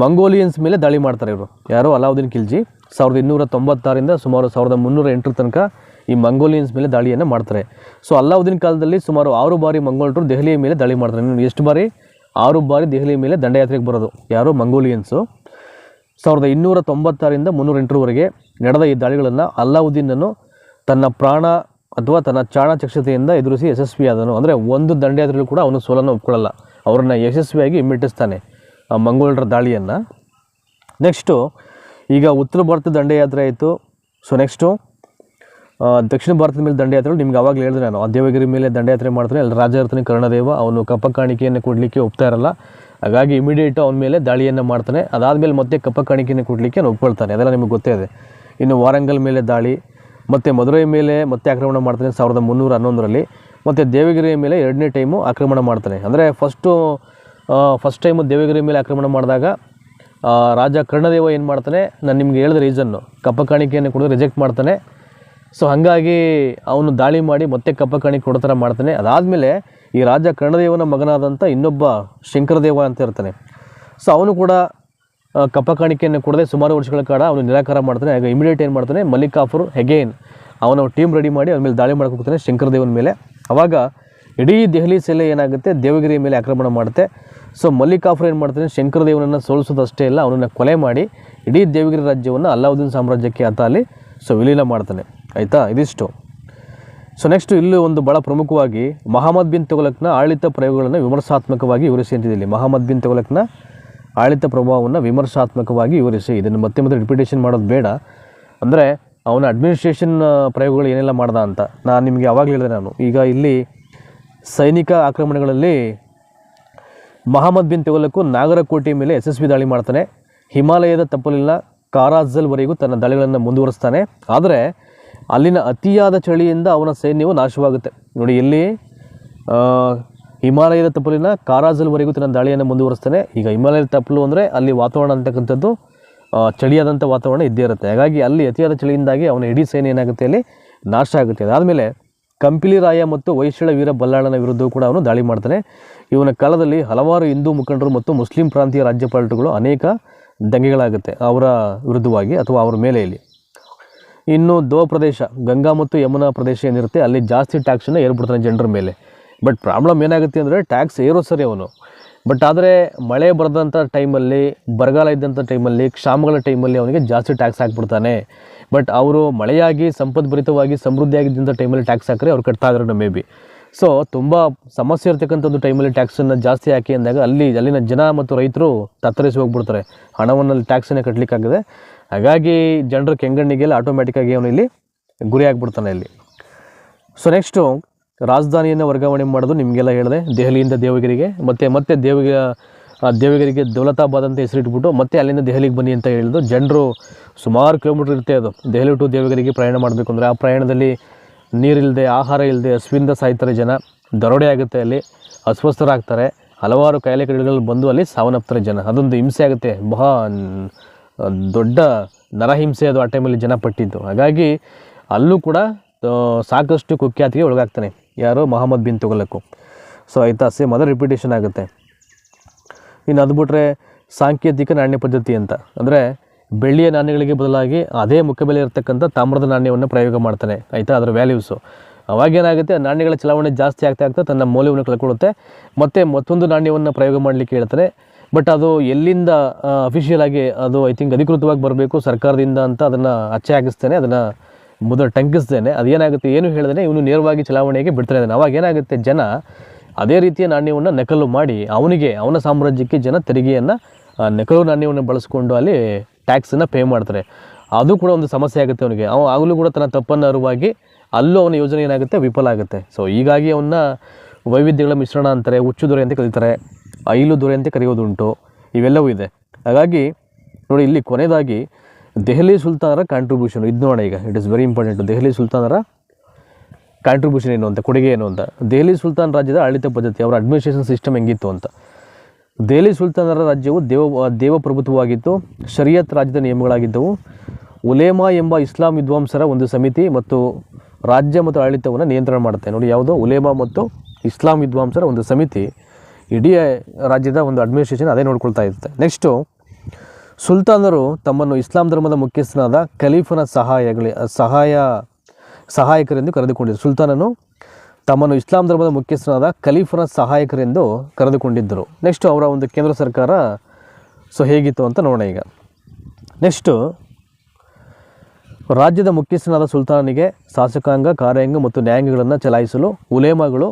Speaker 1: ಮಂಗೋಲಿಯನ್ಸ್ ಮೇಲೆ ದಾಳಿ ಮಾಡ್ತಾರೆ ಇವರು. ಯಾರು? ಅಲ್ಲಾವುದ್ದೀನ್ ಖಿಲ್ಜಿ 1296ರಿಂದ ಸುಮಾರು 1308 ತನಕ ಈ ಮಂಗೋಲಿಯನ್ಸ್ ಮೇಲೆ ದಾಳಿಯನ್ನು ಮಾಡ್ತಾರೆ. ಸೊ ಅಲ್ಲಾವುದ್ದೀನ್ ಕಾಲದಲ್ಲಿ ಸುಮಾರು 6 ಬಾರಿ ಮಂಗೋಲರು ದೆಹಲಿಯ ಮೇಲೆ ದಾಳಿ ಮಾಡ್ತಾರೆ. ಎಷ್ಟು ಬಾರಿ? 6 ಬಾರಿ ದೆಹಲಿಯ ಮೇಲೆ ದಂಡಯಾತ್ರೆಗೆ ಬರೋದು ಯಾರು? ಮಂಗೋಲಿಯನ್ಸು. 1296ರಿಂದ 308ರವರೆಗೆ ನಡೆದ ಈ ದಾಳಿಗಳನ್ನು ಅಲ್ಲಾವುದ್ದೀನನು ತನ್ನ ಪ್ರಾಣ ಅಥವಾ ತನ್ನ ಚಾಣಾಚಕ್ಷತೆಯಿಂದ ಎದುರಿಸಿ ಯಶಸ್ವಿಯಾದನು. ಅಂದರೆ ಒಂದು ದಂಡಯಾತ್ರೆಯಲ್ಲೂ ಕೂಡ ಅವನು ಸೋಲನ್ನು ಒಪ್ಕೊಳ್ಳಲ್ಲ, ಅವರನ್ನು ಯಶಸ್ವಿಯಾಗಿ ಹಿಮ್ಮೆಟ್ಟಿಸ್ತಾನೆ ಆ ಮಂಗೋಲರ ದಾಳಿಯನ್ನು. ನೆಕ್ಸ್ಟು, ಈಗ ಉತ್ತರ ಭಾರತದ ದಂಡಯಾತ್ರೆ ಆಯಿತು. ಸೊ ನೆಕ್ಸ್ಟು ದಕ್ಷಿಣ ಭಾರತದ ಮೇಲೆ ದಂಡಯಾತ್ರೆ ನಿಮ್ಗೆ ಆವಾಗಲೇ ಹೇಳಿದೆ ನಾನು. ಆ ದೇವಗಿರಿ ಮೇಲೆ ದಂಡಯಾತ್ರೆ ಮಾಡ್ತಾನೆ. ಅಲ್ಲಿ ರಾಜ ಇರ್ತಾನೆ ಕರ್ಣದೇವ, ಅವನು ಕಪ್ಪ ಕಾಣಿಕೆಯನ್ನು ಕೊಡಲಿಕ್ಕೆ ಒಪ್ತಾ ಇರಲ್ಲ. ಹಾಗಾಗಿ ಇಮಿಡಿಯೇಟು ಅವನ ಮೇಲೆ ದಾಳಿಯನ್ನು ಮಾಡ್ತಾನೆ. ಅದಾದಮೇಲೆ ಮತ್ತೆ ಕಪ್ಪ ಕಾಣಿಕೆಯನ್ನು ಕೊಡಲಿಕ್ಕೆ ಅವನು ಒಪ್ಕೊಳ್ತಾನೆ. ಅದೆಲ್ಲ ನಿಮಗೆ ಗೊತ್ತೇ ಇದೆ. ಇನ್ನು ವಾರಂಗಲ್ ಮೇಲೆ ದಾಳಿ, ಮತ್ತು ಮಧುರೈ ಮೇಲೆ ಮತ್ತೆ ಆಕ್ರಮಣ ಮಾಡ್ತಾನೆ 1311ರಲ್ಲಿ. ಮತ್ತು ದೇವಗಿರಿಯ ಮೇಲೆ 2ನೇ ಟೈಮು ಆಕ್ರಮಣ ಮಾಡ್ತಾನೆ. ಅಂದರೆ ಫಸ್ಟ್ ಟೈಮು ದೇವಗಿರಿ ಮೇಲೆ ಆಕ್ರಮಣ ಮಾಡಿದಾಗ ರಾಜ ಕರ್ಣದೇವ ಏನು ಮಾಡ್ತಾನೆ, ನಾನು ನಿಮ್ಗೆ ಹೇಳಿದ ರೀಸನ್ನು, ಕಪ್ಪ ಕಾಣಿಕೆಯನ್ನು ಕೊಡೋದು ರಿಜೆಕ್ಟ್ ಮಾಡ್ತಾನೆ. ಸೊ ಹಾಗಾಗಿ ಅವನು ದಾಳಿ ಮಾಡಿ ಮತ್ತೆ ಕಪ್ಪ ಕಾಣಿಕೆ ಕೊಡೋ ಥರ ಮಾಡ್ತಾನೆ. ಅದಾದಮೇಲೆ ಈ ರಾಜ ಕರ್ಣದೇವನ ಮಗನಾದಂಥ ಇನ್ನೊಬ್ಬ ಶಂಕರದೇವ ಅಂತ ಇರ್ತಾನೆ. ಸೊ ಅವನು ಕೂಡ ಕಪ್ಪ ಕಾಣಿಕೆಯನ್ನು ಕೊಡದೆ ಸುಮಾರು ವರ್ಷಗಳ ಕಾಲ ಅವನು ನಿರಾಕಾರ ಮಾಡ್ತಾನೆ. ಆಗ ಇಮಿಡಿಯೇಟ್ ಏನು ಮಾಡ್ತಾನೆ, ಮಲಿಕ್ ಕಾಫರ್ ಹೆಗೇನ್ ಅವನ ಟೀಮ್ ರೆಡಿ ಮಾಡಿ ಅವನ ಮೇಲೆ ದಾಳಿ ಮಾಡಕ್ಕೆ ಹೋಗ್ತಾನೆ ಶಂಕರದೇವನ ಮೇಲೆ. ಆವಾಗ ಇಡೀ ದೆಹಲಿ ಸೆಲೆ ಏನಾಗುತ್ತೆ, ದೇವಗಿರಿ ಮೇಲೆ ಆಕ್ರಮಣ ಮಾಡುತ್ತೆ. ಸೊ ಮಲಿಕ್ ಕಾಫರ್ ಏನು ಮಾಡ್ತಾನೆ, ಶಂಕರದೇವನನ್ನು ಸೋಲಿಸೋದಷ್ಟೇ ಇಲ್ಲ, ಅವನನ್ನು ಕೊಲೆ ಮಾಡಿ ಇಡೀ ದೇವಗಿರಿ ರಾಜ್ಯವನ್ನು ಅಲ್ಲಾವುದ್ದೀನ್ ಸಾಮ್ರಾಜ್ಯಕ್ಕೆ ಆತ ಅಲ್ಲಿ ವಿಲೀನ ಮಾಡ್ತಾನೆ. ಆಯಿತಾ, ಇದಿಷ್ಟು. ಸೊ ನೆಕ್ಸ್ಟು ಇಲ್ಲಿ ಒಂದು ಭಾಳ ಪ್ರಮುಖವಾಗಿ ಮಹಮ್ಮದ್ ಬಿನ್ ತುಘಲಕ್ನ ಆಡಳಿತ ಪ್ರಯೋಗಗಳನ್ನು ವಿಮರ್ಶಾತ್ಮಕವಾಗಿ ವಿವರಿಸಿ ಅಂತಿದೆ. ಮಹಮ್ಮದ್ ಬಿನ್ ತುಘಲಕ್ನ ಆಡಳಿತ ಪ್ರಭಾವವನ್ನು ವಿಮರ್ಶಾತ್ಮಕವಾಗಿ ವಿವರಿಸಿ. ಇದನ್ನು ಮತ್ತೆ ಮತ್ತೆ ರಿಪಿಟೇಷನ್ ಮಾಡೋದು ಬೇಡ. ಅಂದರೆ ಅವನ ಅಡ್ಮಿನಿಸ್ಟ್ರೇಷನ್ ಪ್ರಯೋಗಗಳು ಏನೆಲ್ಲ ಮಾಡ್ದ ಅಂತ ನಾನು ನಿಮಗೆ ಆವಾಗಲೇ ಹೇಳಿದೆ ನಾನು. ಈಗ ಇಲ್ಲಿ ಸೈನಿಕ ಆಕ್ರಮಣಗಳಲ್ಲಿ ಮಹಮ್ಮದ್ ಬಿನ್ ತುಘಲಕ್ ನಾಗರಕೋಟೆ ಮೇಲೆ ಯಶಸ್ವಿ ದಾಳಿ ಮಾಡ್ತಾನೆ. ಹಿಮಾಲಯದ ತಪ್ಪಲಿನ ಕಾರಾಜಲ್ವರೆಗೂ ತನ್ನ ದಾಳಿಗಳನ್ನು ಮುಂದುವರಿಸ್ತಾನೆ. ಆದರೆ ಅಲ್ಲಿನ ಅತಿಯಾದ ಚಳಿಯಿಂದ ಅವನ ಸೈನ್ಯವು ನಾಶವಾಗುತ್ತೆ. ನೋಡಿ, ಇಲ್ಲಿ ಹಿಮಾಲಯದ ತಪ್ಪಲಿನ ಕಾರಾಜಲ್ವರೆಗೂ ತನ್ನ ದಾಳಿಯನ್ನು ಮುಂದುವರಿಸ್ತಾನೆ. ಈಗ ಹಿಮಾಲಯದ ತಪ್ಪಲು ಅಂದರೆ ಅಲ್ಲಿ ವಾತಾವರಣ ಅಂತಕ್ಕಂಥದ್ದು ಚಳಿಯಾದಂಥ ವಾತಾವರಣ ಇದ್ದೇ ಇರುತ್ತೆ. ಹಾಗಾಗಿ ಅಲ್ಲಿ ಅತಿಯಾದ ಚಳಿಯಿಂದಾಗಿ ಅವನ ಇಡೀ ಸೈನ್ಯ ಏನಾಗುತ್ತೆ, ಅಲ್ಲಿ ನಾಶ ಆಗುತ್ತೆ. ಅದಾದಮೇಲೆ ಕಂಪಿಲಿ ರಾಯ ಮತ್ತು ಹೊಯ್ಸಳ ವೀರ ಬಲ್ಲಾಳನ ವಿರುದ್ಧವೂ ಕೂಡ ಅವನು ದಾಳಿ ಮಾಡ್ತಾನೆ. ಇವನ ಕಾಲದಲ್ಲಿ ಹಲವಾರು ಹಿಂದೂ ಮುಖಂಡರು ಮತ್ತು ಮುಸ್ಲಿಂ ಪ್ರಾಂತೀಯ ರಾಜ್ಯಪಾಲರುಗಳು ಅನೇಕ ದಂಗೆಗಳಾಗುತ್ತೆ ಅವರ ವಿರುದ್ಧವಾಗಿ ಅಥವಾ ಅವರ ಮೇಲೆ. ಇಲ್ಲಿ ಇನ್ನು ದೋ ಪ್ರದೇಶ, ಗಂಗಾ ಮತ್ತು ಯಮುನಾ ಪ್ರದೇಶ ಏನಿರುತ್ತೆ ಅಲ್ಲಿ ಜಾಸ್ತಿ ಟ್ಯಾಕ್ಸನ್ನು ಏರ್ಬಿಡ್ತಾನೆ ಜನರ ಮೇಲೆ. ಬಟ್ ಪ್ರಾಬ್ಲಮ್ ಏನಾಗುತ್ತೆ ಅಂದರೆ ಟ್ಯಾಕ್ಸ್ ಏರೋ ಸರಿ ಅವನು. ಬಟ್ ಆದರೆ ಮಳೆ ಬರೆದಂಥ ಟೈಮಲ್ಲಿ, ಬರಗಾಲ ಇದ್ದಂಥ ಟೈಮಲ್ಲಿ, ಕ್ಷಾಮಗಳ ಟೈಮಲ್ಲಿ ಅವನಿಗೆ ಜಾಸ್ತಿ ಟ್ಯಾಕ್ಸ್ ಹಾಕ್ಬಿಡ್ತಾನೆ. ಬಟ್ ಅವರು ಮಳೆಯಾಗಿ ಸಂಪದ್ಭರಿತವಾಗಿ ಸಮೃದ್ಧಿಯಾಗಿದ್ದಂಥ ಟೈಮಲ್ಲಿ ಟ್ಯಾಕ್ಸ್ ಹಾಕಿದ್ರೆ ಅವ್ರು ಕಟ್ತಾ ಇದ್ರು ಮೇ ಬಿ. ಸೊ ತುಂಬ ಸಮಸ್ಯೆ ಇರ್ತಕ್ಕಂಥದ್ದು ಟೈಮಲ್ಲಿ ಟ್ಯಾಕ್ಸನ್ನು ಜಾಸ್ತಿ ಹಾಕಿ ಅಂದಾಗ ಅಲ್ಲಿನ ಜನ ಮತ್ತು ರೈತರು ತತ್ತರಿಸಿ ಹೋಗ್ಬಿಡ್ತಾರೆ, ಹಣವನ್ನು ಟ್ಯಾಕ್ಸನ್ನೇ ಕಟ್ಟಲಿಕ್ಕಾಗದೆ. ಹಾಗಾಗಿ ಜನರ ಕೆಂಗಣ್ಣಿಗೆಲ್ಲ ಆಟೋಮ್ಯಾಟಿಕ್ಕಾಗಿ ಅವನು ಇಲ್ಲಿ ಗುರಿ ಆಗಿಬಿಡ್ತಾನೆ ಇಲ್ಲಿ. ಸೊ ನೆಕ್ಸ್ಟು ರಾಜಧಾನಿಯನ್ನು ವರ್ಗಾವಣೆ ಮಾಡೋದು ನಿಮಗೆಲ್ಲ ಹೇಳಿದೆ, ದೆಹಲಿಯಿಂದ ದೇವಗಿರಿಗೆ. ಮತ್ತೆ ದೇವಗಿರಿಗೆ ದೌಲತಾಬಾದ್ ಅಂತ ಹೆಸರಿಟ್ಬಿಟ್ಟು ಮತ್ತೆ ಅಲ್ಲಿಂದ ದೆಹಲಿಗೆ ಬನ್ನಿ ಅಂತ ಹೇಳಿದ್ರು. ಜನರು ಸುಮಾರು ಕಿಲೋಮೀಟ್ರ್ ಇರುತ್ತೆ ಅದು ದೆಹಲಿ ಟು ದೇವಗಿರಿಗೆ ಪ್ರಯಾಣ ಮಾಡಬೇಕು ಅಂದರೆ. ಆ ಪ್ರಯಾಣದಲ್ಲಿ ನೀರಿಲ್ಲದೆ, ಆಹಾರ ಇಲ್ಲದೆ, ಹಸುವಿಂದ ಸಾಯ್ತಾರೆ ಜನ, ದರೋಡೆ ಆಗುತ್ತೆ, ಅಲ್ಲಿ ಅಸ್ವಸ್ಥರಾಗ್ತಾರೆ, ಹಲವಾರು ಕಾಯಿಲೆ ಕಡೆಗಳಲ್ಲಿ ಬಂದು ಅಲ್ಲಿ ಸಾವನ್ನಪ್ತಾರೆ ಜನ. ಅದೊಂದು ಹಿಂಸೆ ಆಗುತ್ತೆ, ಬಹಳ ದೊಡ್ಡ ನರಹಿಂಸೆ ಅದು ಆ ಟೈಮಲ್ಲಿ ಜನ ಪಟ್ಟಿದ್ದು. ಹಾಗಾಗಿ ಅಲ್ಲೂ ಕೂಡ ಸಾಕಷ್ಟು ಕುಖ್ಯಾತಿಗೆ ಒಳಗಾಗ್ತಾನೆ ಯಾರು, ಮಹಮ್ಮದ್ ಬಿನ್ ತುಘಲಕ್. ಸೊ ಆಯಿತಾ, ಸೇಮ್ ಅದರ ರಿಪಿಟೇಷನ್ ಆಗುತ್ತೆ. ಇನ್ನು ಅದು ಬಿಟ್ಟರೆ ಸಾಂಕೇತಿಕ ನಾಣ್ಯ ಪದ್ಧತಿ ಅಂತ ಅಂದರೆ ಬೆಳ್ಳಿಯ ನಾಣ್ಯಗಳಿಗೆ ಬದಲಾಗಿ ಅದೇ ಮುಖಬೆಲೆ ಇರತಕ್ಕಂಥ ತಾಮ್ರದ ನಾಣ್ಯವನ್ನು ಪ್ರಯೋಗ ಮಾಡ್ತಾನೆ. ಆಯಿತಾ, ಅದರ ವ್ಯಾಲ್ಯೂಸು ಅವಾಗೇನಾಗುತ್ತೆ, ನಾಣ್ಯಗಳ ಚಲಾವಣೆ ಜಾಸ್ತಿ ಆಗ್ತಾ ತನ್ನ ಮೌಲ್ಯವನ್ನು ಕಳ್ಕೊಳ್ಳುತ್ತೆ. ಮತ್ತು ಮತ್ತೊಂದು ನಾಣ್ಯವನ್ನು ಪ್ರಯೋಗ ಮಾಡಲಿಕ್ಕೆ ಹೇಳ್ತಾನೆ. ಬಟ್ ಅದು ಎಲ್ಲಿಂದ ಅಫಿಷಿಯಲ್ ಆಗಿ ಅದು ಐ ಥಿಂಕ್ ಅಧಿಕೃತವಾಗಿ ಬರಬೇಕು ಸರ್ಕಾರದಿಂದ ಅಂತ ಅದನ್ನು ಅಚ್ಚೆ ಹಾಕಿಸ್ತೇನೆ, ಅದನ್ನು ಮೊದಲು ಟಂಕಿಸ್ತೇನೆ. ಅದೇನಾಗುತ್ತೆ ಏನು ಹೇಳಿದ್ರೆ ಇವನು ನೇರವಾಗಿ ಚಲಾವಣೆಗೆ ಬಿಡ್ತಾನೆ ಇದ್ದಾನೆ. ಅವಾಗ ಏನಾಗುತ್ತೆ, ಜನ ಅದೇ ರೀತಿಯ ನಾಣ್ಯವನ್ನು ನಕಲು ಮಾಡಿ ಅವನ ಸಾಮ್ರಾಜ್ಯಕ್ಕೆ ಜನ ತೆರಿಗೆಯನ್ನು ನಕಲು ನಾಣ್ಯವನ್ನು ಬಳಸ್ಕೊಂಡು ಅಲ್ಲಿ ಟ್ಯಾಕ್ಸನ್ನು ಪೇ ಮಾಡ್ತಾರೆ. ಅದು ಕೂಡ ಒಂದು ಸಮಸ್ಯೆ ಆಗುತ್ತೆ ಅವನಿಗೆ. ಆಗಲೂ ಕೂಡ ತನ್ನ ತಪ್ಪನ್ನು ಅರಿವಾಗಿ ಅಲ್ಲೂ ಅವನ ಯೋಜನೆ ಏನಾಗುತ್ತೆ, ವಿಫಲ ಆಗುತ್ತೆ. ಸೊ ಹೀಗಾಗಿ ಅವನ್ನ ವೈವಿಧ್ಯಗಳ ಮಿಶ್ರಣ ಅಂತಾರೆ, ಹುಚ್ಚು ದೊರೆ ಅಂತ ಕರೀತಾರೆ, ಐಲು ದೊರೆ ಅಂತ ಕರೆಯೋದುಂಟು, ಇವೆಲ್ಲವೂ ಇದೆ. ಹಾಗಾಗಿ ನೋಡಿ ಇಲ್ಲಿ ಕೊನೆಯದಾಗಿ ದೆಹಲಿ ಸುಲ್ತಾನರ ಕಾಂಟ್ರಿಬ್ಯೂಷನ್ ಇದು ನೋಡೋಣ. ಈಗ it is very important. Delhi ಸುಲ್ತಾನರ ಕಾಂಟ್ರಿಬ್ಯೂಷನ್ ಏನು ಅಂತ, ಕೊಡುಗೆ ಏನು ಅಂತ. ದೆಹಲಿ ಸುಲ್ತಾನ್ ರಾಜ್ಯದ ಆಡಳಿತ ಪದ್ಧತಿ, ಅವರ ಅಡ್ಮಿನಿಸ್ಟ್ರೇಷನ್ ಸಿಸ್ಟಮ್ ಹೆಂಗಿತ್ತು ಅಂತ. ದೆಹಲಿ ಸುಲ್ತಾನರ ರಾಜ್ಯವು ದೇವಪ್ರಭುತ್ವವಾಗಿತ್ತು. ಶರಿಯತ್ ರಾಜ್ಯದ ನಿಯಮಗಳಾಗಿದ್ದವು. ಉಲೇಮಾ ಎಂಬ ಇಸ್ಲಾಂ ವಿದ್ವಾಂಸರ ಒಂದು ಸಮಿತಿ ಮತ್ತು ರಾಜ್ಯ ಮತ್ತು ಆಡಳಿತವನ್ನು ನಿಯಂತ್ರಣ ಮಾಡುತ್ತೆ. ನೋಡಿ ಯಾವುದು, ಉಲೇಮಾ ಮತ್ತು ಇಸ್ಲಾಂ ವಿದ್ವಾಂಸರ ಒಂದು ಸಮಿತಿ ಇಡೀ ರಾಜ್ಯದ ಒಂದು ಅಡ್ಮಿನಿಸ್ಟ್ರೇಷನ್ ಅದೇ ನೋಡ್ಕೊಳ್ತಾ ಇರುತ್ತೆ. ನೆಕ್ಸ್ಟು, ಸುಲ್ತಾನರು ತಮ್ಮನ್ನು ಇಸ್ಲಾಂ ಧರ್ಮದ ಮುಖ್ಯಸ್ಥನಾದ ಖಲೀಫನ ಸಹಾಯಕರೆಂದು ಕರೆದುಕೊಂಡಿದ್ದರು. ಸುಲ್ತಾನನು ತಮ್ಮನ್ನು ಇಸ್ಲಾಂ ಧರ್ಮದ ಮುಖ್ಯಸ್ಥನಾದ ಖಲೀಫನ ಸಹಾಯಕರೆಂದು ಕರೆದುಕೊಂಡಿದ್ದರು. ನೆಕ್ಸ್ಟು ಅವರ ಒಂದು ಕೇಂದ್ರ ಸರ್ಕಾರ ಹೇಗಿತ್ತು ಅಂತ ನೋಡೋಣ ಈಗ. ನೆಕ್ಸ್ಟು, ರಾಜ್ಯದ ಮುಖ್ಯಸ್ಥನಾದ ಸುಲ್ತಾನನಿಗೆ ಶಾಸಕಾಂಗ, ಕಾರ್ಯಾಂಗ ಮತ್ತು ನ್ಯಾಯಾಂಗಗಳನ್ನು ಚಲಾಯಿಸಲು ಉಲೇಮಾಗಳು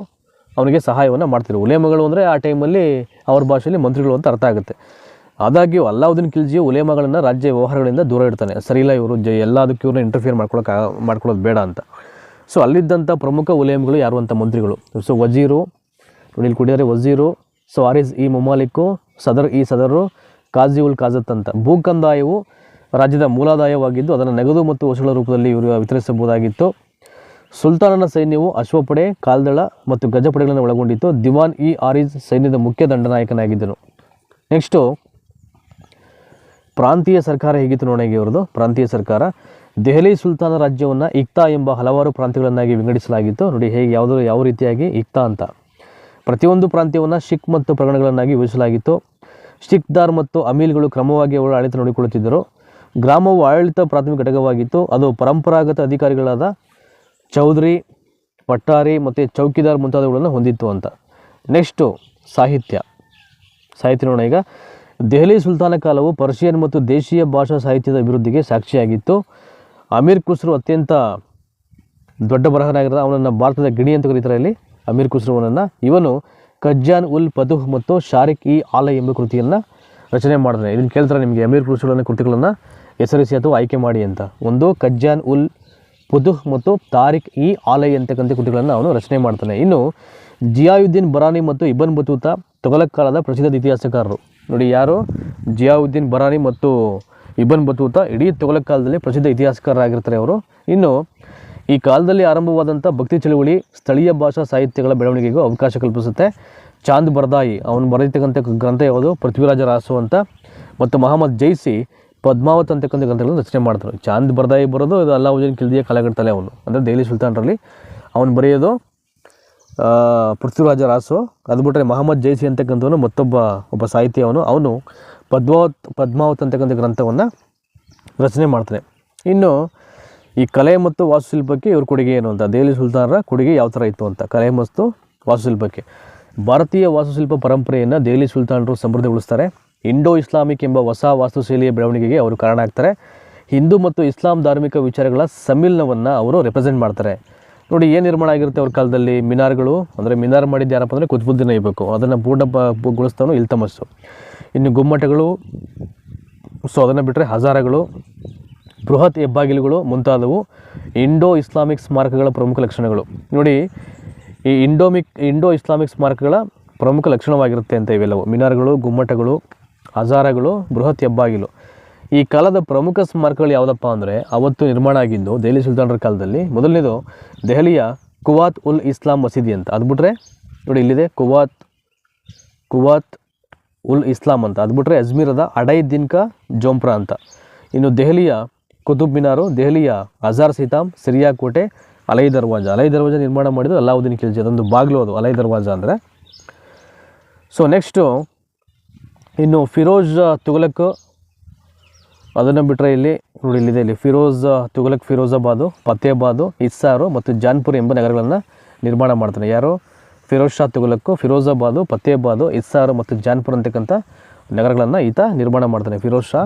Speaker 1: ಅವನಿಗೆ ಸಹಾಯವನ್ನು ಮಾಡ್ತಿದ್ರು. ಉಲೇಮಾಗಳು ಅಂದರೆ ಆ ಟೈಮಲ್ಲಿ ಅವ್ರ ಭಾಷೆಯಲ್ಲಿ ಮಂತ್ರಿಗಳು ಅಂತ ಅರ್ಥ ಆಗುತ್ತೆ. ಆದಾಗ್ಯೂ ಅಲ್ಲಾವುದ್ದೀನ್ ಖಿಲ್ಜಿಯು ಉಲೇಮಾಗಳನ್ನು ರಾಜ್ಯ ವ್ಯವಹಾರಗಳಿಂದ ದೂರ ಇಡ್ತಾನೆ. ಸರಿಯಿಲ್ಲ, ಇವರು ಎಲ್ಲದಕ್ಕೂ ಇವ್ರನ್ನ ಇಂಟರ್ಫಿಯರ್ ಮಾಡ್ಕೊಳ್ಳೋದು ಬೇಡ ಅಂತ. ಸೊ ಅಲ್ಲಿದ್ದಂಥ ಪ್ರಮುಖ ಉಲೇಮ್ಗಳು ಯಾರು ಅಂತ, ಮಂತ್ರಿಗಳು. ಸೊ ವಜೀರು, ನೋಡಿ ಇಲ್ಲಿ ಕೊಟ್ಟಿದ್ದಾರೆ ವಜೀರು, ಸೊ ಆರಿಸ್ ಇ ಮುಮಾಲಿಕ್ಕು, ಸದರು, ಕಾಜಿ ಉಲ್ ಕಾಜತ್ ಅಂತ. ಭೂಕಂದಾಯವು ರಾಜ್ಯದ ಮೂಲಾದಾಯವಾಗಿದ್ದು ಅದನ್ನು ನಗದು ಮತ್ತು ವಸ್ತುಗಳ ರೂಪದಲ್ಲಿ ಇವರು ವಿತರಿಸಬಹುದಾಗಿತ್ತು. ಸುಲ್ತಾನನ ಸೈನ್ಯವು ಅಶ್ವಪಡೆ, ಕಾಲ್ದಳ ಮತ್ತು ಗಜಪಡೆಗಳನ್ನು ಒಳಗೊಂಡಿತ್ತು. ದಿವಾನ್ ಇ ಆರಿಸ್ ಸೈನ್ಯದ ಮುಖ್ಯ ದಂಡನಾಯಕನಾಗಿದ್ದನು. ನೆಕ್ಸ್ಟು, ಪ್ರಾಂತೀಯ ಸರ್ಕಾರ ಹೇಗಿತ್ತು ನೋಡೋಣ. ಇವ್ರದ್ದು ಪ್ರಾಂತೀಯ ಸರ್ಕಾರ, ದೆಹಲಿ ಸುಲ್ತಾನ ರಾಜ್ಯವನ್ನು ಇಕ್ತಾ ಎಂಬ ಹಲವಾರು ಪ್ರಾಂತ್ಯಗಳನ್ನಾಗಿ ವಿಂಗಡಿಸಲಾಗಿತ್ತು. ನೋಡಿ ಹೇಗೆ ಯಾವ ರೀತಿಯಾಗಿ ಇಕ್ತಾ ಅಂತ. ಪ್ರತಿಯೊಂದು ಪ್ರಾಂತ್ಯವನ್ನು ಶಿಖ್ ಮತ್ತು ಪ್ರಗಣಗಳನ್ನಾಗಿ ವಿಭಜಿಸಲಾಗಿತ್ತು. ಶಿಖ್ದಾರ್ ಮತ್ತು ಅಮೀಲ್ಗಳು ಕ್ರಮವಾಗಿ ಅವರ ಆಡಳಿತ ನೋಡಿಕೊಳ್ಳುತ್ತಿದ್ದರು. ಗ್ರಾಮವು ಆಡಳಿತ ಪ್ರಾಥಮಿಕ ಘಟಕವಾಗಿತ್ತು. ಅದು ಪರಂಪರಾಗತ ಅಧಿಕಾರಿಗಳಾದ ಚೌಧರಿ, ಪಟ್ಟಾರಿ ಮತ್ತು ಚೌಕಿದಾರ್ ಮುಂತಾದವುಗಳನ್ನು ಹೊಂದಿತ್ತು ಅಂತ. ನೆಕ್ಸ್ಟು, ಸಾಹಿತ್ಯ ನೋಡೋಣ ಈಗ. ದೆಹಲಿ ಸುಲ್ತಾನ ಕಾಲವು ಪರ್ಷಿಯನ್ ಮತ್ತು ದೇಶೀಯ ಭಾಷಾ ಸಾಹಿತ್ಯದ ಅಭಿವೃದ್ಧಿಗೆ ಸಾಕ್ಷಿಯಾಗಿತ್ತು. ಅಮೀರ್ ಖುಸ್ರು ಅತ್ಯಂತ ದೊಡ್ಡ ಬರಹನಾಗಿರೋದು. ಅವನನ್ನು ಭಾರತದ ಗಿಣಿ ಅಂತ ಕರೀತಾರೆ ಇಲ್ಲಿ, ಅಮೀರ್ ಖುಸ್ರುವನನ್ನು. ಇವನು ಕಜ್ಜಾನ್ ಉಲ್ ಪದುಹ್ ಮತ್ತು ಶಾರಿಕ್ ಇ ಆಲಯ್ ಎಂಬ ಕೃತಿಯನ್ನು ರಚನೆ ಮಾಡ್ತಾನೆ. ಇದನ್ನು ಕೇಳ್ತಾರೆ ನಿಮಗೆ, ಅಮೀರ್ ಖುಸ್ರುವಿನ ಕೃತಿಗಳನ್ನು ಹೆಸರಿಸಿ ಅಥವಾ ಆಯ್ಕೆ ಮಾಡಿ ಅಂತ. ಒಂದು ಕಜ್ಜಾನ್ ಉಲ್ ಪುದುಹ್ ಮತ್ತು ತಾರಿಕ್ ಇ ಆಲಯ್ ಅಂತಕ್ಕಂಥ ಕೃತಿಗಳನ್ನು ಅವನು ರಚನೆ ಮಾಡ್ತಾನೆ. ಇನ್ನು ಜಿಯಾವುದ್ದೀನ್ ಬರಾನಿ ಮತ್ತು ಇಬನ್ ಬತೂತ ತೊಗಲಕ್ ಕಾಲದ ಪ್ರಸಿದ್ಧ ಇತಿಹಾಸಕಾರರು. ನೋಡಿ ಯಾರು, ಜಿಯಾವುದ್ದೀನ್ ಬರಾನಿ ಮತ್ತು ಇಬನ್ ಬತೂತ ಇಡೀ ತೊಗಲಕ್ ಕಾಲದಲ್ಲಿ ಪ್ರಸಿದ್ಧ ಇತಿಹಾಸಕಾರರಾಗಿರ್ತಾರೆ ಅವರು. ಇನ್ನು ಈ ಕಾಲದಲ್ಲಿ ಆರಂಭವಾದಂಥ ಭಕ್ತಿ ಚಳುವಳಿ ಸ್ಥಳೀಯ ಭಾಷಾ ಸಾಹಿತ್ಯಗಳ ಬೆಳವಣಿಗೆಗೂ ಅವಕಾಶ ಕಲ್ಪಿಸುತ್ತೆ. ಚಾಂದ್ ಬರ್ದಾಯಿ ಅವನು ಬರೆದಿರ್ತಕ್ಕಂಥ ಗ್ರಂಥ ಯಾವುದು, ಪೃಥ್ವಿರಾಜ ರಾಸು ಅಂತ. ಮತ್ತು ಮಹಮ್ಮದ್ ಜೈಸಿ ಪದ್ಮಾವತ್ ಅಂತಕ್ಕಂಥ ಗ್ರಂಥಗಳನ್ನು ರಚನೆ ಮಾಡ್ತಾರೆ. ಚಾಂದ್ ಬರ್ದಾಯಿ ಬರೋದು ಇದು ಅಲ್ಲಾವುದ್ದೀನ್ ಖಿಲ್ಜಿಯ ಕಾಲಘಟ್ಟದಲ್ಲೇ ಅವನು, ಅಂದರೆ ದೆಹಲಿ ಸುಲ್ತಾನರಲ್ಲಿ ಅವನು ಬರೆಯೋದು ಪೃಥ್ವಿರಾಜ ರಾಸು. ಅದು ಬಿಟ್ಟರೆ ಮಹಮ್ಮದ್ ಜೈಸಿ ಅಂತಕ್ಕಂಥವನು ಒಬ್ಬ ಸಾಹಿತಿ. ಅವನು ಪದ್ಮಾವತ್ ಅಂತಕ್ಕಂಥ ಗ್ರಂಥವನ್ನು ರಚನೆ ಮಾಡ್ತಾನೆ. ಇನ್ನು ಈ ಕಲೆ ಮತ್ತು ವಾಸ್ತುಶಿಲ್ಪಕ್ಕೆ ಇವ್ರ ಕೊಡುಗೆ ಏನು ಅಂತ, ದೆಹಲಿ ಸುಲ್ತಾನರ ಕೊಡುಗೆ ಯಾವ ಥರ ಇತ್ತು ಅಂತ, ಕಲೆ ಮತ್ತು ವಾಸ್ತುಶಿಲ್ಪಕ್ಕೆ. ಭಾರತೀಯ ವಾಸ್ತುಶಿಲ್ಪ ಪರಂಪರೆಯನ್ನು ದೆಹಲಿ ಸುಲ್ತಾನರು ಸಮೃದ್ಧಿಗೊಳಿಸ್ತಾರೆ. ಇಂಡೋ ಇಸ್ಲಾಮಿಕ್ ಎಂಬ ಹೊಸ ವಾಸ್ತುಶೈಲಿಯ ಬೆಳವಣಿಗೆಗೆ ಅವರು ಕಾರಣ ಆಗ್ತಾರೆ. ಹಿಂದೂ ಮತ್ತು ಇಸ್ಲಾಂ ಧಾರ್ಮಿಕ ವಿಚಾರಗಳ ಸಮ್ಮಿಲನವನ್ನು ಅವರು ರೆಪ್ರೆಸೆಂಟ್ ಮಾಡ್ತಾರೆ. ನೋಡಿ ಏನು ನಿರ್ಮಾಣ ಆಗಿರುತ್ತೆ ಅವ್ರ ಕಾಲದಲ್ಲಿ, ಮಿನಾರ್ಗಳು, ಅಂದರೆ ಮಿನಾರ್ ಮಾಡಿದ್ದು ಯಾರಪ್ಪ ಅಂದರೆ ಕುತುಬುದ್ದೀನ್ ಐಬಕ್, ಅದನ್ನು ಪೂರ್ಣಗೊಳಿಸ್ತಾನು ಇಲ್ತಮಸ್ಸು. ಇನ್ನು ಗುಮ್ಮಟಗಳು, ಸೊ ಅದನ್ನು ಬಿಟ್ಟರೆ ಹಜಾರಗಳು, ಬೃಹತ್ ಹೆಬ್ಬಾಗಿಲುಗಳು ಮುಂತಾದವು ಇಂಡೋ ಇಸ್ಲಾಮಿಕ್ ಸ್ಮಾರಕಗಳ ಪ್ರಮುಖ ಲಕ್ಷಣಗಳು. ನೋಡಿ ಈ ಇಂಡೋ ಇಸ್ಲಾಮಿಕ್ ಸ್ಮಾರಕಗಳ ಪ್ರಮುಖ ಲಕ್ಷಣವಾಗಿರುತ್ತೆ ಅಂತ ಇವೆಲ್ಲವು, ಮಿನಾರ್ಗಳು, ಗುಮ್ಮಟಗಳು, ಹಜಾರಗಳು, ಬೃಹತ್ ಹೆಬ್ಬಾಗಿಲು. ಈ ಕಾಲದ ಪ್ರಮುಖ ಸ್ಮಾರಕಗಳು ಯಾವುದಪ್ಪ ಅಂದರೆ ಅವತ್ತು ನಿರ್ಮಾಣ ಆಗಿದ್ದು ದೆಹಲಿ ಸುಲ್ತಾನರ ಕಾಲದಲ್ಲಿ. ಮೊದಲನೇದು ದೆಹಲಿಯ ಕುವಾತ್ ಉಲ್ ಇಸ್ಲಾಂ ಮಸೀದಿ ಅಂತ. ಅದು ಬಿಟ್ಟರೆ ನೋಡಿ ಇಲ್ಲಿದೆ ಕುವಾತ್ ಉಲ್ ಇಸ್ಲಾಂ ಅಂತ. ಅದು ಬಿಟ್ಟರೆ ಅಜ್ಮೀರದ ಅಡೈ ದಿನ್ ಕಾ ಜೋಂಪ್ರಾ ಅಂತ. ಇನ್ನು ದೆಹಲಿಯ ಕುತುಬ್ ಮಿನಾರು, ದೆಹಲಿಯ ಹಜಾರ್ ಸಿತಾಮ್, ಸಿರಿಯಾ ಕೋಟೆ, ಅಲೈ ದರ್ವಾಜ ನಿರ್ಮಾಣ ಮಾಡಿದ್ದು ಅಲ್ಲಾವುದ್ದೀನ್ ಖಿಲ್ಜಿ. ಅದೊಂದು ಬಾಗಿಲು ಅದು ಅಲೈ ದರ್ವಾಜ ಅಂದರೆ. ಸೊ ನೆಕ್ಸ್ಟು ಇನ್ನು ಫಿರೋಜ್ ತುಘಲಕ್, ಅದನ್ನು ಬಿಟ್ಟರೆ ಇಲ್ಲಿ ನೋಡಿ ಇಲ್ಲಿದೆ, ಇಲ್ಲಿ ತುಘಲಕ್ ಫಿರೋಜಾಬಾದು, ಫತೇಹಾಬಾದು, ಹಿಸ್ಸಾರು ಮತ್ತು ಜಾನ್ಪುರ್ ಎಂಬ ನಗರಗಳನ್ನು ನಿರ್ಮಾಣ ಮಾಡ್ತಾನೆ. ಯಾರು, ಫಿರೋಜ್ ಶಾ ತುಘಲಕ್ ಫಿರೋಜಾಬಾದು, ಫತೇಹಾಬಾದು, ಹಿಸ್ಸಾರು ಮತ್ತು ಜಾನ್ಪುರ್ ಅಂತಕ್ಕಂಥ ನಗರಗಳನ್ನು ಈತ ನಿರ್ಮಾಣ ಮಾಡ್ತಾನೆ, ಫಿರೋಜ್ ಶಾ